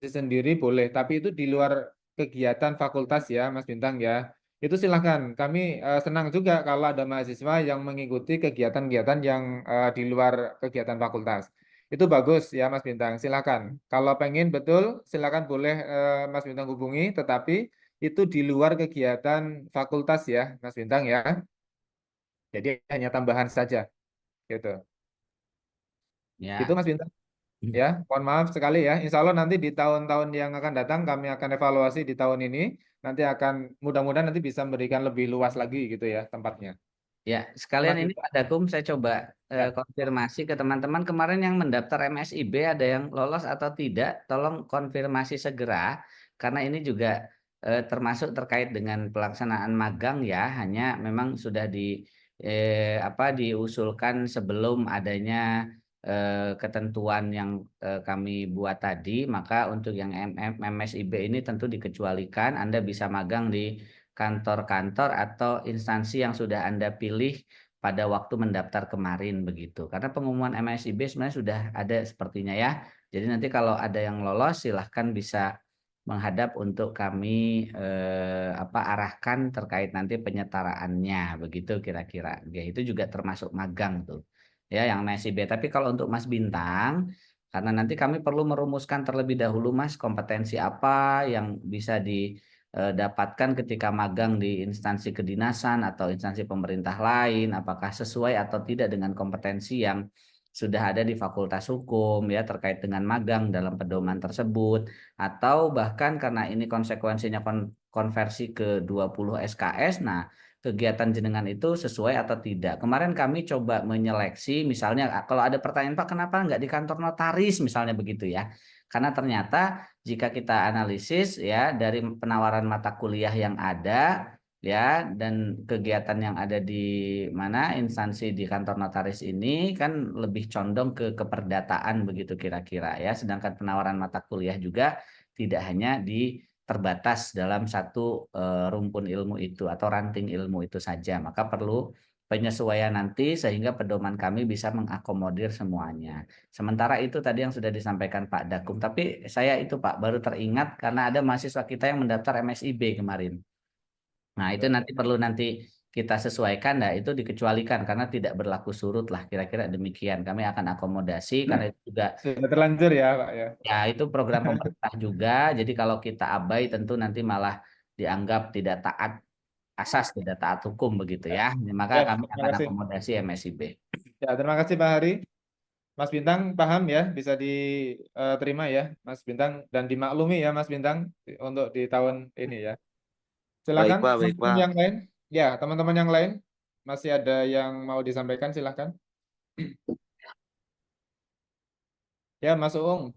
Sendiri boleh, tapi itu di luar kegiatan fakultas ya, Mas Bintang ya. Itu silakan. Kami senang juga kalau ada mahasiswa yang mengikuti kegiatan-kegiatan yang di luar kegiatan fakultas. Itu bagus ya, Mas Bintang. Silakan. Kalau pengen betul, silakan boleh Mas Bintang hubungi, tetapi itu di luar kegiatan fakultas ya, Mas Bintang ya. Jadi hanya tambahan saja, gitu. Itu Ya. Mas Bintang. Ya, mohon maaf sekali ya. Insya Allah nanti di tahun-tahun yang akan datang kami akan evaluasi di tahun ini. Nanti akan mudah-mudahan nanti bisa memberikan lebih luas lagi gitu ya tempatnya. Ya, sekalian Mas ini Bintang. Pak Dakum saya coba Ya, konfirmasi ke teman-teman kemarin yang mendaftar MSIB ada yang lolos atau tidak, tolong konfirmasi segera karena ini juga termasuk terkait dengan pelaksanaan magang ya, hanya memang sudah diusulkan sebelum adanya ketentuan yang kami buat tadi, maka untuk yang MSIB ini tentu dikecualikan, Anda bisa magang di kantor-kantor atau instansi yang sudah Anda pilih pada waktu mendaftar kemarin begitu. Karena pengumuman MSIB sebenarnya sudah ada sepertinya ya. Jadi nanti kalau ada yang lolos silahkan bisa menghadap untuk kami arahkan terkait nanti penyetaraannya, begitu kira-kira. Ya, itu juga termasuk magang tuh. Ya, yang MSIB. Tapi kalau untuk Mas Bintang, karena nanti kami perlu merumuskan terlebih dahulu Mas kompetensi apa yang bisa didapatkan ketika magang di instansi kedinasan atau instansi pemerintah lain, apakah sesuai atau tidak dengan kompetensi yang sudah ada di Fakultas Hukum ya terkait dengan magang dalam pedoman tersebut, atau bahkan karena ini konsekuensinya konversi ke 20 SKS. Nah, kegiatan jenengan itu sesuai atau tidak. Kemarin kami coba menyeleksi, misalnya kalau ada pertanyaan, Pak, kenapa nggak di kantor notaris, misalnya begitu ya. Karena ternyata jika kita analisis ya dari penawaran mata kuliah yang ada ya dan kegiatan yang ada di mana instansi di kantor notaris ini kan lebih condong ke keperdataan begitu kira-kira ya. Sedangkan penawaran mata kuliah juga tidak hanya terbatas dalam satu rumpun ilmu itu atau ranting ilmu itu saja. Maka perlu penyesuaian nanti sehingga pedoman kami bisa mengakomodir semuanya. Sementara itu tadi yang sudah disampaikan Pak Dakum, tapi saya itu Pak baru teringat karena ada mahasiswa kita yang mendaftar MSIB kemarin. Nah, itu nanti perlu kita sesuaikan, nah itu dikecualikan karena tidak berlaku surut lah, kira-kira demikian. Kami akan akomodasi karena itu juga Sudah terlanjur ya, Pak ya. ya itu program pemerintah juga. Jadi kalau kita abai tentu nanti malah dianggap tidak taat asas, tidak taat hukum begitu ya. Maka Ya, kami terima akan kasih. akomodasi MSIB. Ya, terima kasih Pak Hari. Mas Bintang paham ya, bisa diterima ya, Mas Bintang, dan dimaklumi ya, Mas Bintang, untuk di tahun ini ya. Baik, Silakan Pak, baik, teman-teman Pak. yang lain. Ya, teman-teman yang lain masih ada yang mau disampaikan, silakan. Ya, Mas Uung.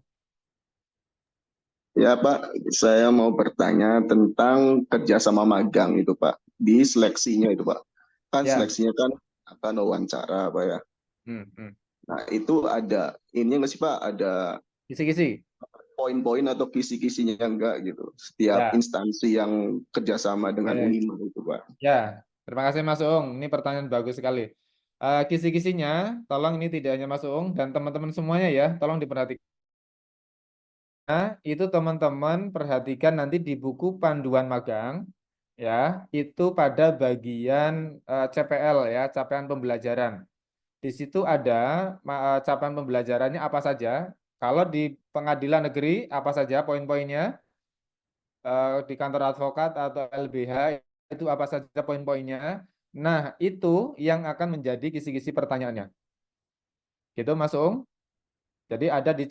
Ya Pak, saya mau bertanya tentang kerjasama magang itu Pak, di seleksinya itu Pak. Kan Ya. seleksinya kan akan wawancara Pak ya. Nah itu ada, ini nggak sih Pak, ada Kisi-kisi. poin-poin atau kisi-kisinya enggak gitu. Setiap Ya. instansi yang kerjasama dengan Baik. Unima itu Pak. Ya, terima kasih Mas Uung. Ini pertanyaan bagus sekali. Kisi-kisinya, tolong ini tidak hanya Mas Uung dan teman-teman semuanya ya, tolong diperhatikan. Itu teman-teman perhatikan nanti di buku panduan magang, ya, itu pada bagian CPL ya, capaian pembelajaran. Di situ ada capaian pembelajarannya apa saja. Kalau di pengadilan negeri apa saja poin-poinnya, di kantor advokat atau LBH itu apa saja poin-poinnya. Nah, itu yang akan menjadi kisi-kisi pertanyaannya. Gitu, Mas Ung. Jadi ada di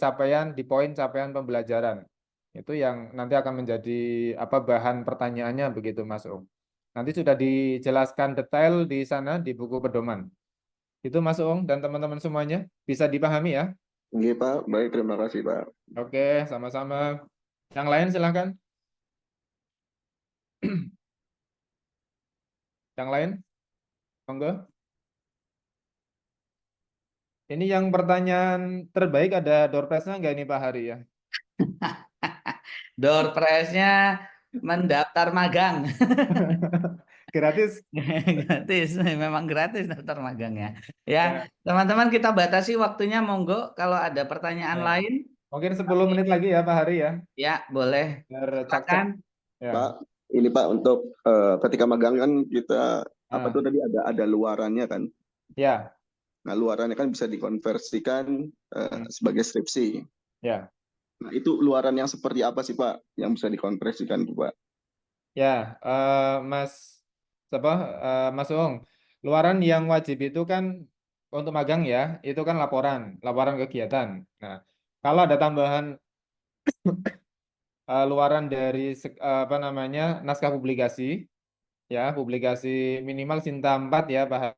poin capaian pembelajaran. Itu yang nanti akan menjadi bahan pertanyaannya begitu, Mas Ung. Nanti sudah dijelaskan detail di sana di buku pedoman. Itu Mas Ung dan teman-teman semuanya bisa dipahami ya. Oke Pak, baik terima kasih Pak. Oke, sama-sama. Yang lain silahkan. Yang lain? Monggo. Ini yang pertanyaan terbaik ada door prize-nya nggak ini Pak Hari ya? Door prize-nya mendaftar magang. Gratis. Gratis, memang gratis daftar magangnya. Ya, Ya. teman-teman kita batasi waktunya, monggo kalau ada pertanyaan Ya. lain. Mungkin 10 menit lagi ya Pak Hari ya. Ya, boleh. Biar Silakan. cak-cak. Ya. Pak, ini Pak untuk ketika magang kan kita apa tuh tadi ada luarannya kan? Ya. Nah, luarannya kan bisa dikonversikan sebagai skripsi. Ya. Nah, itu luaran yang seperti apa sih, Pak, yang bisa dikonversikan, Pak? Ya, Mas Ung, luaran yang wajib itu kan untuk magang ya, itu kan laporan kegiatan. Nah, kalau ada tambahan luaran dari naskah publikasi, ya publikasi minimal Sinta 4 ya, Pak.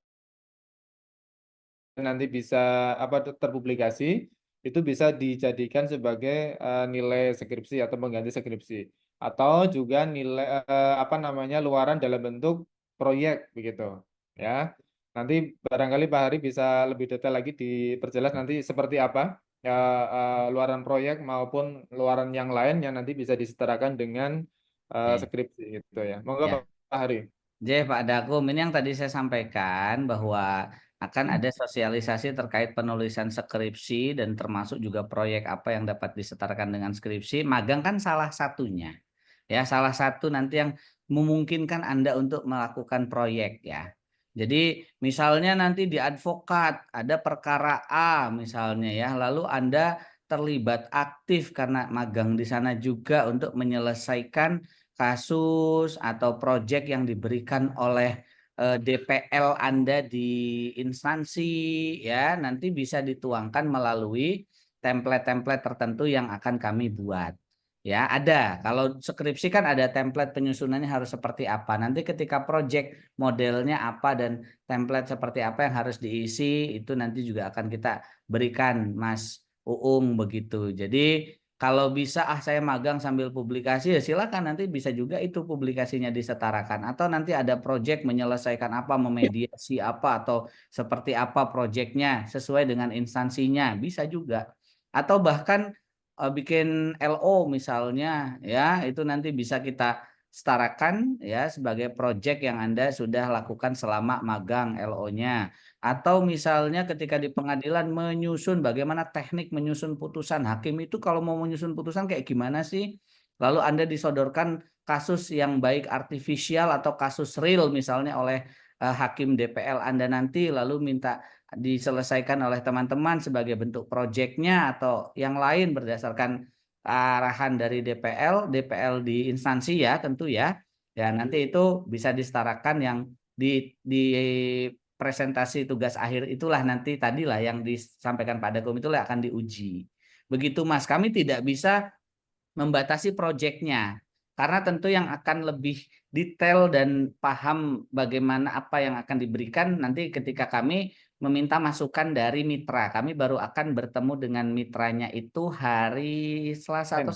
Nanti bisa terpublikasi itu bisa dijadikan sebagai nilai skripsi atau pengganti skripsi atau juga nilai luaran dalam bentuk proyek begitu ya. Nanti barangkali Pak Hari bisa lebih detail lagi diperjelas nanti seperti apa luaran proyek maupun luaran yang lain yang nanti bisa disetarakan dengan skripsi gitu ya. Monggo Ya. Pak Hari. Pak Dakum, ini yang tadi saya sampaikan bahwa akan ada sosialisasi terkait penulisan skripsi dan termasuk juga proyek apa yang dapat disetarakan dengan skripsi. Magang kan salah satunya. Ya, salah satu nanti yang memungkinkan Anda untuk melakukan proyek ya. Jadi misalnya nanti di advokat ada perkara A misalnya ya, lalu Anda terlibat aktif karena magang di sana juga untuk menyelesaikan kasus atau proyek yang diberikan oleh DPL Anda di instansi ya, nanti bisa dituangkan melalui template-template tertentu yang akan kami buat. Ya, ada. Kalau skripsi kan ada template penyusunannya harus seperti apa. Nanti ketika project modelnya apa dan template seperti apa yang harus diisi, itu nanti juga akan kita berikan Mas Uung begitu. Jadi kalau bisa saya magang sambil publikasi ya silakan, nanti bisa juga itu publikasinya disetarakan, atau nanti ada project menyelesaikan apa, memediasi apa, atau seperti apa projectnya sesuai dengan instansinya, bisa juga. Atau bahkan bikin LO misalnya ya, itu nanti bisa kita setarakan ya sebagai project yang Anda sudah lakukan selama magang LO-nya. Atau misalnya ketika di pengadilan menyusun bagaimana teknik menyusun putusan. Hakim itu kalau mau menyusun putusan kayak gimana sih? Lalu Anda disodorkan kasus yang baik artifisial atau kasus real misalnya oleh hakim DPL Anda nanti, lalu minta diselesaikan oleh teman-teman sebagai bentuk proyeknya atau yang lain berdasarkan arahan dari DPL di instansi ya tentu ya. Ya nanti itu bisa disetarakan yang di presentasi tugas akhir itulah nanti tadilah yang disampaikan Pak Dakom itulah akan diuji. Begitu Mas, kami tidak bisa membatasi proyeknya karena tentu yang akan lebih detail dan paham bagaimana apa yang akan diberikan nanti ketika kami meminta masukan dari mitra. Kami baru akan bertemu dengan mitranya itu hari Selasa atau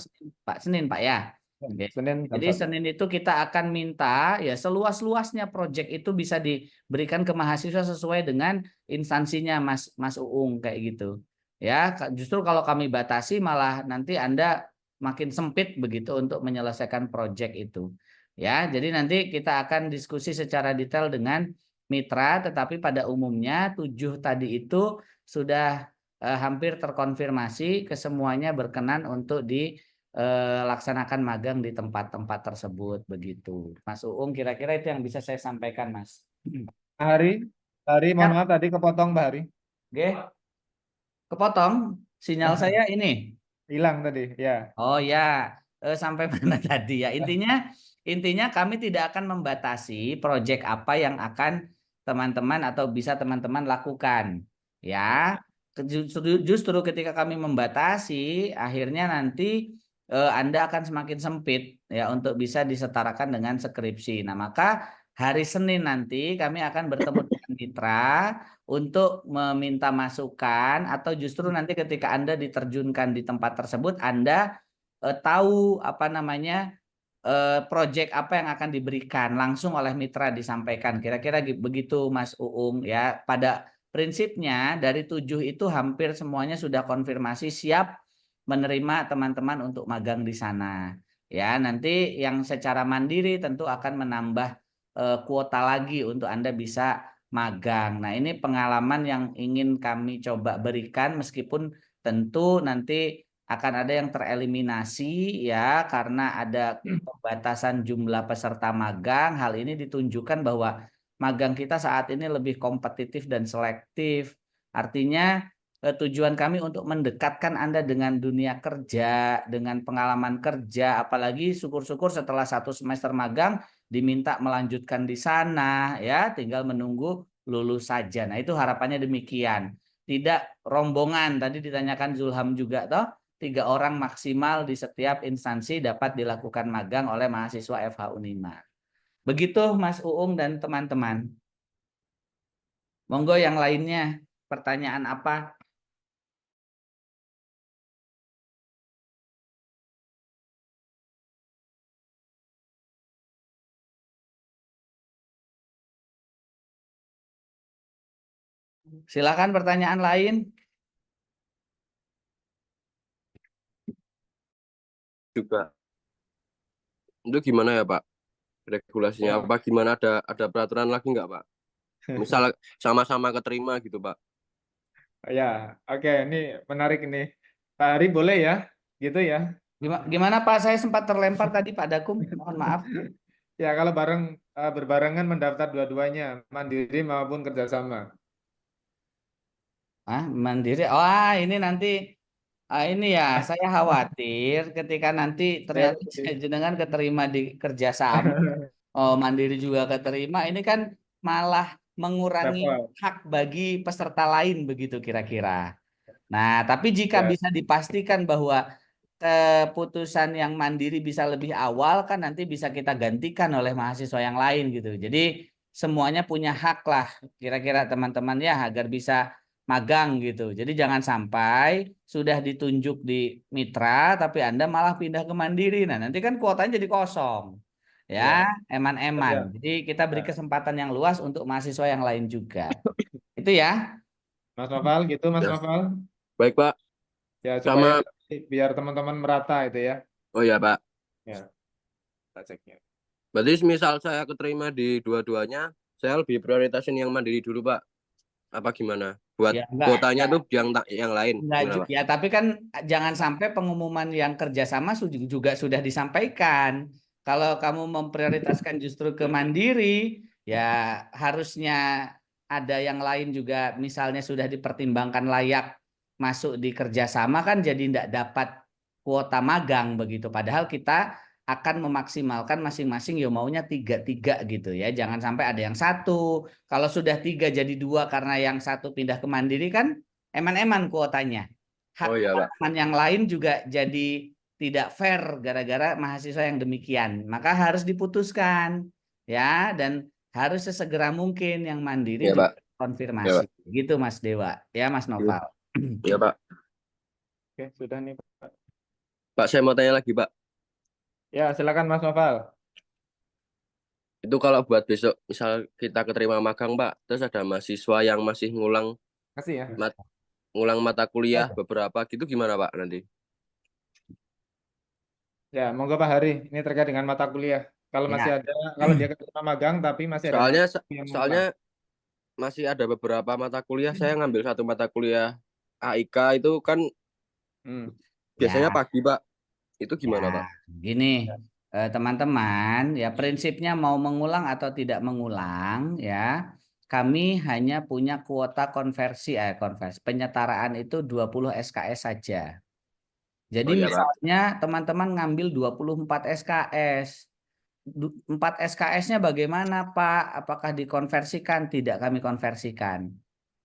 Senin Pak ya. Oke. Senin Jadi Senin itu kita akan minta ya seluas-luasnya proyek itu bisa diberikan ke mahasiswa sesuai dengan instansinya Mas Uung kayak gitu. Ya, justru kalau kami batasi malah nanti Anda makin sempit begitu untuk menyelesaikan proyek itu. Ya, jadi nanti kita akan diskusi secara detail dengan mitra, tetapi pada umumnya 7 tadi itu sudah hampir terkonfirmasi kesemuanya berkenan untuk dilaksanakan magang di tempat-tempat tersebut begitu. Mas Uung, kira-kira itu yang bisa saya sampaikan, Mas. Hari mohon maaf tadi kepotong Mbak Hari. Oke. Kepotong sinyal saya ini. Hilang tadi, ya. Oh ya, sampai mana tadi ya? Intinya kami tidak akan membatasi proyek apa yang akan teman-teman atau bisa teman-teman lakukan. Ya, justru ketika kami membatasi, akhirnya nanti Anda akan semakin sempit ya untuk bisa disetarakan dengan skripsi. Nah, maka hari Senin nanti kami akan bertemu dengan mitra untuk meminta masukan, atau justru nanti ketika Anda diterjunkan di tempat tersebut, Anda tahu apa namanya proyek apa yang akan diberikan langsung oleh mitra disampaikan. Kira-kira begitu Mas Uung ya. Pada prinsipnya dari 7 itu hampir semuanya sudah konfirmasi siap menerima teman-teman untuk magang di sana. Ya, nanti yang secara mandiri tentu akan menambah kuota lagi untuk Anda bisa magang. Nah, ini pengalaman yang ingin kami coba berikan meskipun tentu nanti akan ada yang tereliminasi ya karena ada pembatasan jumlah peserta magang. Hal ini ditunjukkan bahwa magang kita saat ini lebih kompetitif dan selektif. Artinya tujuan kami untuk mendekatkan Anda dengan dunia kerja, dengan pengalaman kerja, apalagi syukur-syukur setelah 1 semester magang diminta melanjutkan di sana ya, tinggal menunggu lulus saja. Nah, itu harapannya demikian. Tidak rombongan, tadi ditanyakan Zulham juga toh. 3 orang maksimal di setiap instansi dapat dilakukan magang oleh mahasiswa FH Unima. Begitu Mas Uung dan teman-teman. Monggo yang lainnya, pertanyaan apa? Silakan pertanyaan lain. Juga itu gimana ya Pak regulasinya, apa gimana, ada peraturan lagi nggak Pak? Misal sama-sama keterima gitu, Pak. Ya, oke, ini menarik ini. Pak Hari boleh ya, gitu ya. Gimana Pak? Saya sempat terlempar tadi Pak Dakum. Mohon maaf. Ya, kalau berbarengan mendaftar dua-duanya, mandiri maupun kerjasama. Mandiri. Oh, ini nanti ini ya, saya khawatir ketika nanti ternyata jenengan keterima di kerjasama, mandiri juga keterima, ini kan malah mengurangi Level. hak bagi peserta lain begitu kira-kira. Nah, tapi jika Ya. bisa dipastikan bahwa keputusan yang mandiri bisa lebih awal, kan nanti bisa kita gantikan oleh mahasiswa yang lain gitu. Jadi semuanya punya hak lah kira-kira teman-teman ya, agar bisa magang gitu. Jadi jangan sampai sudah ditunjuk di mitra tapi Anda malah pindah ke mandiri. Nah, nanti kan kuotanya jadi kosong. Ya, Ya. eman-eman. Ya. Jadi kita beri kesempatan yang luas untuk mahasiswa yang lain juga. Itu ya. Mas Noval, gitu Mas Ya. Noval. Baik, Pak. Ya, supaya Sama, biar teman-teman merata itu ya. oh ya, Pak. Ya, kita ceknya. Berarti misal saya keterima di dua-duanya, saya lebih prioritasin yang mandiri dulu, Pak. Apa gimana? Buat Ya, enggak. kuotanya tuh yang lain. Enggak, Gimana, Pak? ya, tapi kan jangan sampai pengumuman yang kerjasama juga sudah disampaikan. Kalau kamu memprioritaskan justru ke mandiri, ya harusnya ada yang lain juga, misalnya sudah dipertimbangkan layak masuk di kerjasama, kan jadi tidak dapat kuota magang begitu. Padahal kita akan memaksimalkan masing-masing ya maunya 3-3 gitu ya. Jangan sampai ada yang satu. Kalau sudah 3 jadi 2 karena yang satu pindah ke mandiri kan eman-eman kuotanya. Hak Oh ya, Pak. teman-teman yang lain juga jadi tidak fair gara-gara mahasiswa yang demikian. Maka harus diputuskan ya, dan harus sesegera mungkin yang mandiri Ya, juga Pak. konfirmasi. Gitu Mas Dewa. Ya Mas Noval. Ya, Pak. Oke, sudah nih Pak. Pak, saya mau tanya lagi, Pak. Ya, silakan Mas Noval. Itu kalau buat besok, misal kita keterima magang, Pak, terus ada mahasiswa yang masih Kasih ya. ngulang mata kuliah beberapa gitu, gimana, Pak, nanti? Ya, monggo Pak Hari. Ini terkait dengan mata kuliah. Kalau Ya. masih ada, kalau dia keterima magang tapi masih ada Soalnya mata kuliah yang soalnya masih ada beberapa mata kuliah, saya ngambil satu mata kuliah AIK itu kan biasanya Ya. pagi, Pak. Itu gimana, Ya, Pak? gini, teman-teman, ya prinsipnya mau mengulang atau tidak mengulang, ya, kami hanya punya kuota konversi, penyetaraan itu 20 SKS saja. Jadi Oh, iya, Pak. misalnya teman-teman ngambil 24 SKS. 4 SKS-nya bagaimana, Pak? Apakah dikonversikan? Tidak kami konversikan.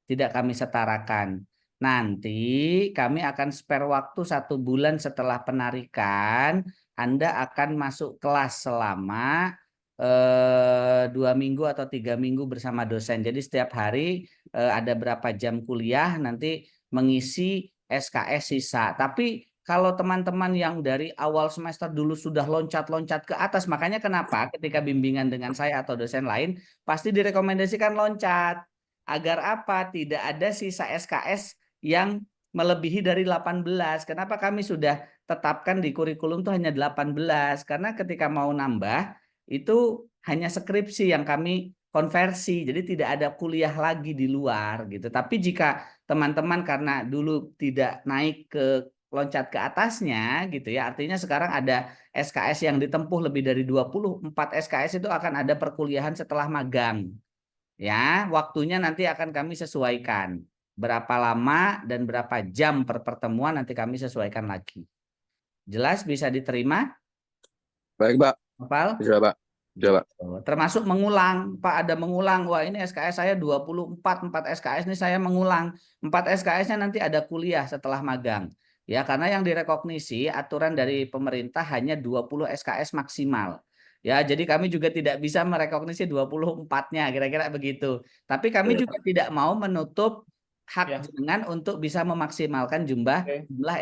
Tidak kami setarakan. Nanti kami akan spare waktu 1 bulan setelah penarikan. Anda akan masuk kelas selama 2 minggu atau 3 minggu bersama dosen. Jadi setiap hari ada berapa jam kuliah, nanti mengisi SKS sisa. Tapi kalau teman-teman yang dari awal semester dulu sudah loncat-loncat ke atas, makanya kenapa ketika bimbingan dengan saya atau dosen lain pasti direkomendasikan loncat. Agar apa? Tidak ada sisa SKS yang melebihi dari 18. Kenapa kami sudah tetapkan di kurikulum itu hanya 18? Karena ketika mau nambah itu hanya skripsi yang kami konversi. Jadi tidak ada kuliah lagi di luar gitu. Tapi jika teman-teman karena dulu tidak naik ke loncat ke atasnya gitu ya, artinya sekarang ada SKS yang ditempuh lebih dari 24 SKS itu akan ada perkuliahan setelah magang. Ya, waktunya nanti akan kami sesuaikan. Berapa lama dan berapa jam per pertemuan nanti kami sesuaikan lagi. Jelas bisa diterima? Baik, Pak. Noval? Bisa, Pak. Bisa, Pak. Termasuk mengulang. Pak, ada mengulang. Wah, ini SKS saya 24, 4 SKS ini saya mengulang. 4 SKS-nya nanti ada kuliah setelah magang. Ya, karena yang direkognisi aturan dari pemerintah hanya 20 SKS maksimal. Ya, jadi kami juga tidak bisa merekognisi 24-nya, kira-kira begitu. Tapi kami juga tidak mau menutup hak jenengan untuk bisa memaksimalkan jumlah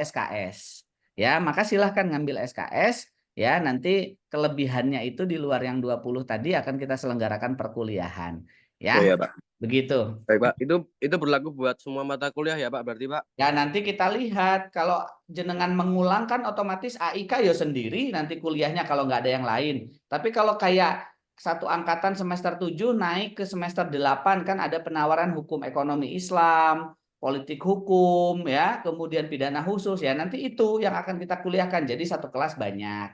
SKS. Ya, maka silahkan ngambil SKS. Ya, nanti kelebihannya itu di luar yang 20 tadi akan kita selenggarakan perkuliahan. Ya, Oh, ya, Pak. begitu. Baik, Pak. Itu berlaku buat semua mata kuliah ya, Pak, berarti, Pak? Ya, nanti kita lihat. Kalau jenengan mengulang kan otomatis AIK ya sendiri nanti kuliahnya kalau nggak ada yang lain. Tapi kalau kayak satu angkatan semester 7 naik ke semester 8 kan ada penawaran hukum ekonomi Islam, politik hukum ya, kemudian pidana khusus ya. Nanti itu yang akan kita kuliahkan. Jadi satu kelas banyak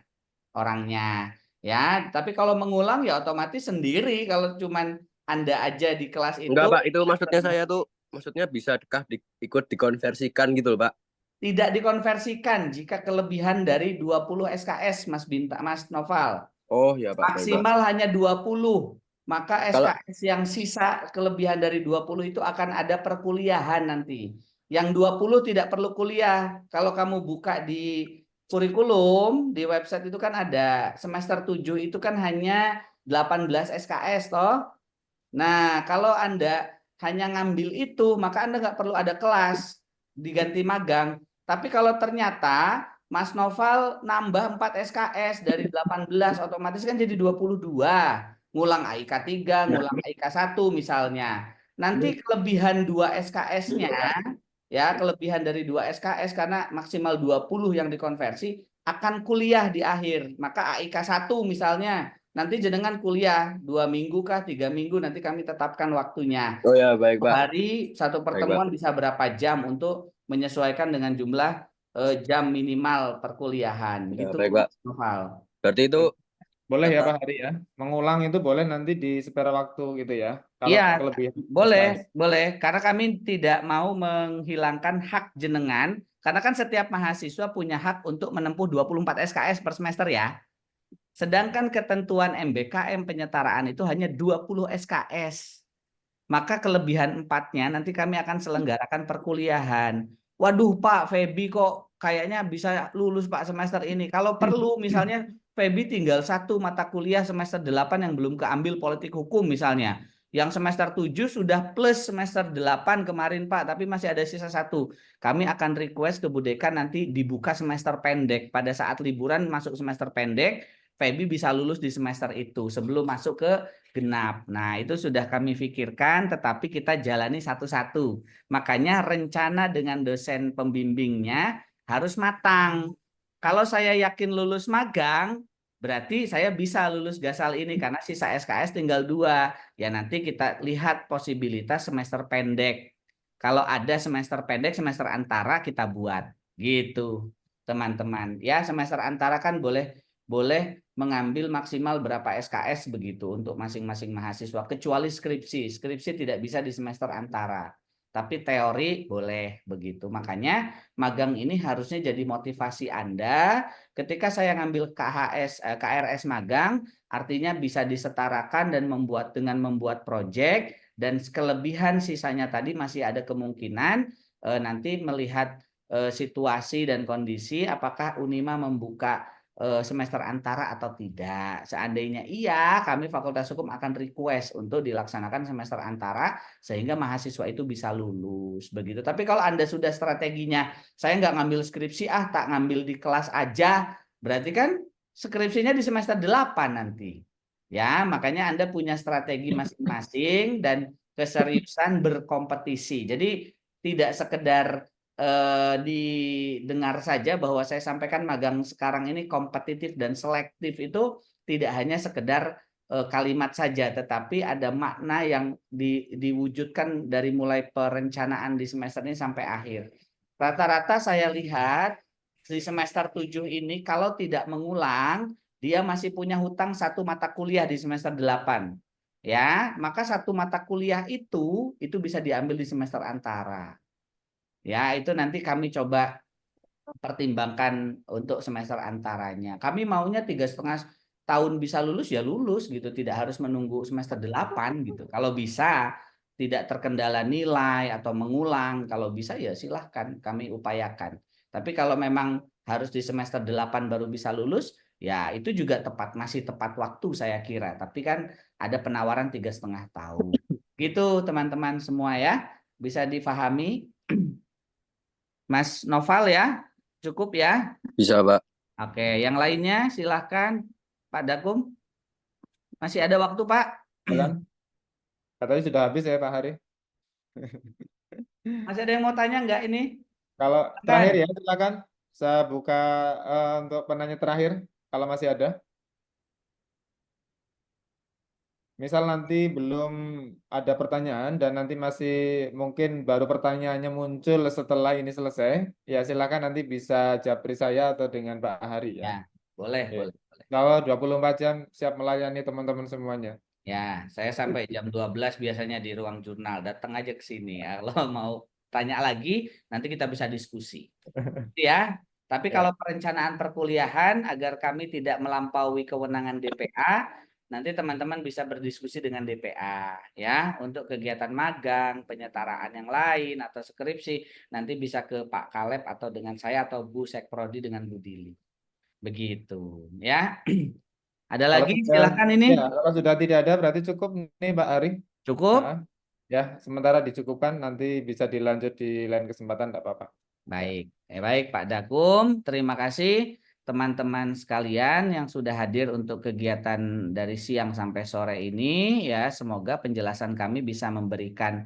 orangnya ya. Tapi kalau mengulang ya otomatis sendiri. Kalau cuman Anda aja di kelas Enggak, itu Pak, itu maksudnya saya tuh maksudnya bisa ikut dikonversikan gitu loh, Pak. tidak dikonversikan jika kelebihan dari 20 SKS Mas Noval. Oh ya, Pak, baik, Pak. Maksimal hanya 20. Maka Kalau SKS yang sisa kelebihan dari 20 itu akan ada perkuliahan nanti. Yang 20 tidak perlu kuliah. Kalau kamu buka di kurikulum, di website itu kan ada semester 7 itu kan hanya 18 SKS toh. Nah, kalau Anda hanya ngambil itu, maka Anda nggak perlu ada kelas, diganti magang. Tapi kalau ternyata Mas Noval nambah 4 SKS dari 18, otomatis kan jadi 22. Ngulang AIK 3, ngulang AIK 1 misalnya. Nanti kelebihan 2 SKS-nya, ya kelebihan dari 2 SKS karena maksimal 20 yang dikonversi, akan kuliah di akhir. Maka AIK 1 misalnya, nanti jenengan kuliah 2 minggu kah 3 minggu nanti kami tetapkan waktunya. Oh ya, baik, Pak. Hari satu Baik, Pak. pertemuan bisa berapa jam untuk menyesuaikan dengan jumlah jam minimal perkuliahan Ya, gitu. baik, Pak. Noval. Berarti itu Boleh ya Pak Hari ya. Mengulang itu boleh nanti di spare waktu gitu ya. Kalau Iya, kelebihan boleh, SKS. boleh. Karena kami tidak mau menghilangkan hak jenengan, karena kan setiap mahasiswa punya hak untuk menempuh 24 SKS per semester ya. Sedangkan ketentuan MBKM penyetaraan itu hanya 20 SKS. Maka kelebihan 4-nya nanti kami akan selenggarakan perkuliahan. Waduh Pak, Feby kok kayaknya bisa lulus Pak semester ini. Kalau perlu misalnya Feby tinggal 1 mata kuliah semester 8 yang belum keambil politik hukum misalnya. Yang semester 7 sudah plus semester 8 kemarin Pak, tapi masih ada sisa 1. Kami akan request ke Budekan nanti dibuka semester pendek. Pada saat liburan masuk semester pendek, Feby bisa lulus di semester itu sebelum masuk ke genap. Nah, itu sudah kami pikirkan, tetapi kita jalani satu-satu. Makanya rencana dengan dosen pembimbingnya harus matang. Kalau saya yakin lulus magang, berarti saya bisa lulus gasal ini karena sisa SKS tinggal 2. Ya nanti kita lihat posibilitas semester pendek. Kalau ada semester pendek, semester antara kita buat. Gitu, teman-teman. Ya, semester antara kan boleh mengambil maksimal berapa SKS begitu untuk masing-masing mahasiswa, kecuali skripsi. Skripsi tidak bisa di semester antara. Tapi teori boleh begitu. Makanya magang ini harusnya jadi motivasi Anda. Ketika saya ngambil KRS magang, artinya bisa disetarakan dan dengan membuat proyek, dan kelebihan sisanya tadi masih ada kemungkinan nanti melihat situasi dan kondisi apakah Unima membuka semester antara atau tidak. Seandainya iya, kami Fakultas Hukum akan request untuk dilaksanakan semester antara sehingga mahasiswa itu bisa lulus begitu. Tapi kalau Anda sudah strateginya, saya nggak ngambil skripsi, tak ngambil di kelas aja, berarti kan skripsinya di semester 8 nanti. Ya, makanya Anda punya strategi masing-masing dan keseriusan berkompetisi. Jadi tidak sekedar didengar saja bahwa saya sampaikan magang sekarang ini kompetitif dan selektif itu tidak hanya sekedar kalimat saja, tetapi ada makna yang diwujudkan dari mulai perencanaan di semester ini sampai akhir. Rata-rata saya lihat di semester 7 ini kalau tidak mengulang, dia masih punya hutang 1 mata kuliah di semester 8. Ya, maka 1 mata kuliah itu bisa diambil di semester antara. Ya, itu nanti kami coba pertimbangkan untuk semester antaranya. Kami maunya 3,5 tahun bisa lulus ya lulus gitu, tidak harus menunggu semester 8 gitu. Kalau bisa tidak terkendala nilai atau mengulang, kalau bisa ya silahkan kami upayakan. Tapi kalau memang harus di semester 8 baru bisa lulus, ya itu juga masih tepat waktu saya kira. Tapi kan ada penawaran 3,5 tahun. Gitu teman-teman semua ya, bisa difahami. Mas Noval ya, cukup ya? bisa, Pak. Oke, yang lainnya silahkan Pak Dakum. Masih ada waktu Pak? Katanya sudah habis ya Pak Hari. Masih ada yang mau tanya nggak ini? Kalau terakhir ya silakan. Saya buka untuk penanya terakhir kalau masih ada. misal nanti belum ada pertanyaan dan nanti masih mungkin baru pertanyaannya muncul setelah ini selesai, ya silakan nanti bisa japri saya atau dengan Pak Hari ya. Ya, boleh, Oke. boleh. Kalau 24 jam siap melayani teman-teman semuanya. Ya, saya sampai jam 12 biasanya di ruang jurnal. Datang aja ke sini ya. Kalau mau tanya lagi, nanti kita bisa diskusi. Ya, tapi Ya. kalau perencanaan perkuliahan agar kami tidak melampaui kewenangan DPA, nanti teman-teman bisa berdiskusi dengan DPA ya. Untuk kegiatan magang, penyetaraan yang lain atau skripsi, nanti bisa ke Pak Kaleb atau dengan saya atau Bu Sekprodi dengan Bu Dili. Begitu ya. Ada Kalau lagi? sudah, Silakan ini. ya, kalau sudah tidak ada berarti cukup nih Pak Ari. Cukup? Nah, ya, sementara dicukupkan nanti bisa dilanjut di lain kesempatan, tidak apa-apa. Baik, baik Pak Dakum. Terima kasih teman-teman sekalian yang sudah hadir untuk kegiatan dari siang sampai sore ini. Ya, semoga penjelasan kami bisa memberikan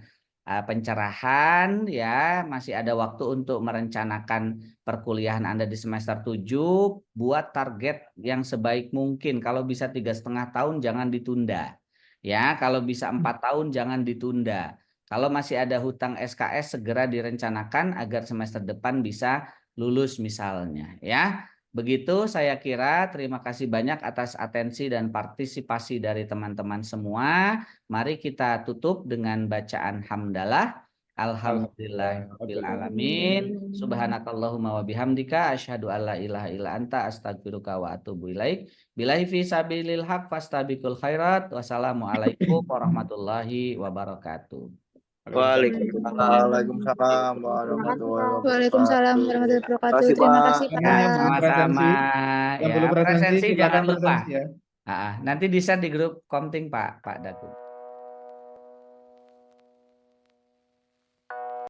pencerahan. Ya, masih ada waktu untuk merencanakan perkuliahan Anda di semester 7. Buat target yang sebaik mungkin. Kalau bisa 3,5 tahun jangan ditunda. Ya, kalau bisa 4 tahun jangan ditunda. Kalau masih ada hutang SKS segera direncanakan agar semester depan bisa lulus misalnya ya. Begitu saya kira. Terima kasih banyak atas atensi dan partisipasi dari teman-teman semua. Mari kita tutup dengan bacaan hamdalah. Alhamdulillahirabbil alamin. Subhanakallahumma wa bihamdika asyhadu alla ilaha illa anta astaghfiruka wa atubu ilaik. Billahi fi sabilil haq fastabiqul khairat. Wassalamualaikum warahmatullahi wabarakatuh. Waalaikumsalam warahmatullahi wabarakatuh. Waalaikumsalam warahmatullahi wabarakatuh. Kasih, Terima Pak. kasih Yang Pak. belum Sama-sama yang ya. belum presensi Presensi silakan jangan lupa. presensi ya. Nanti di-share di grup Komting Pak Daku.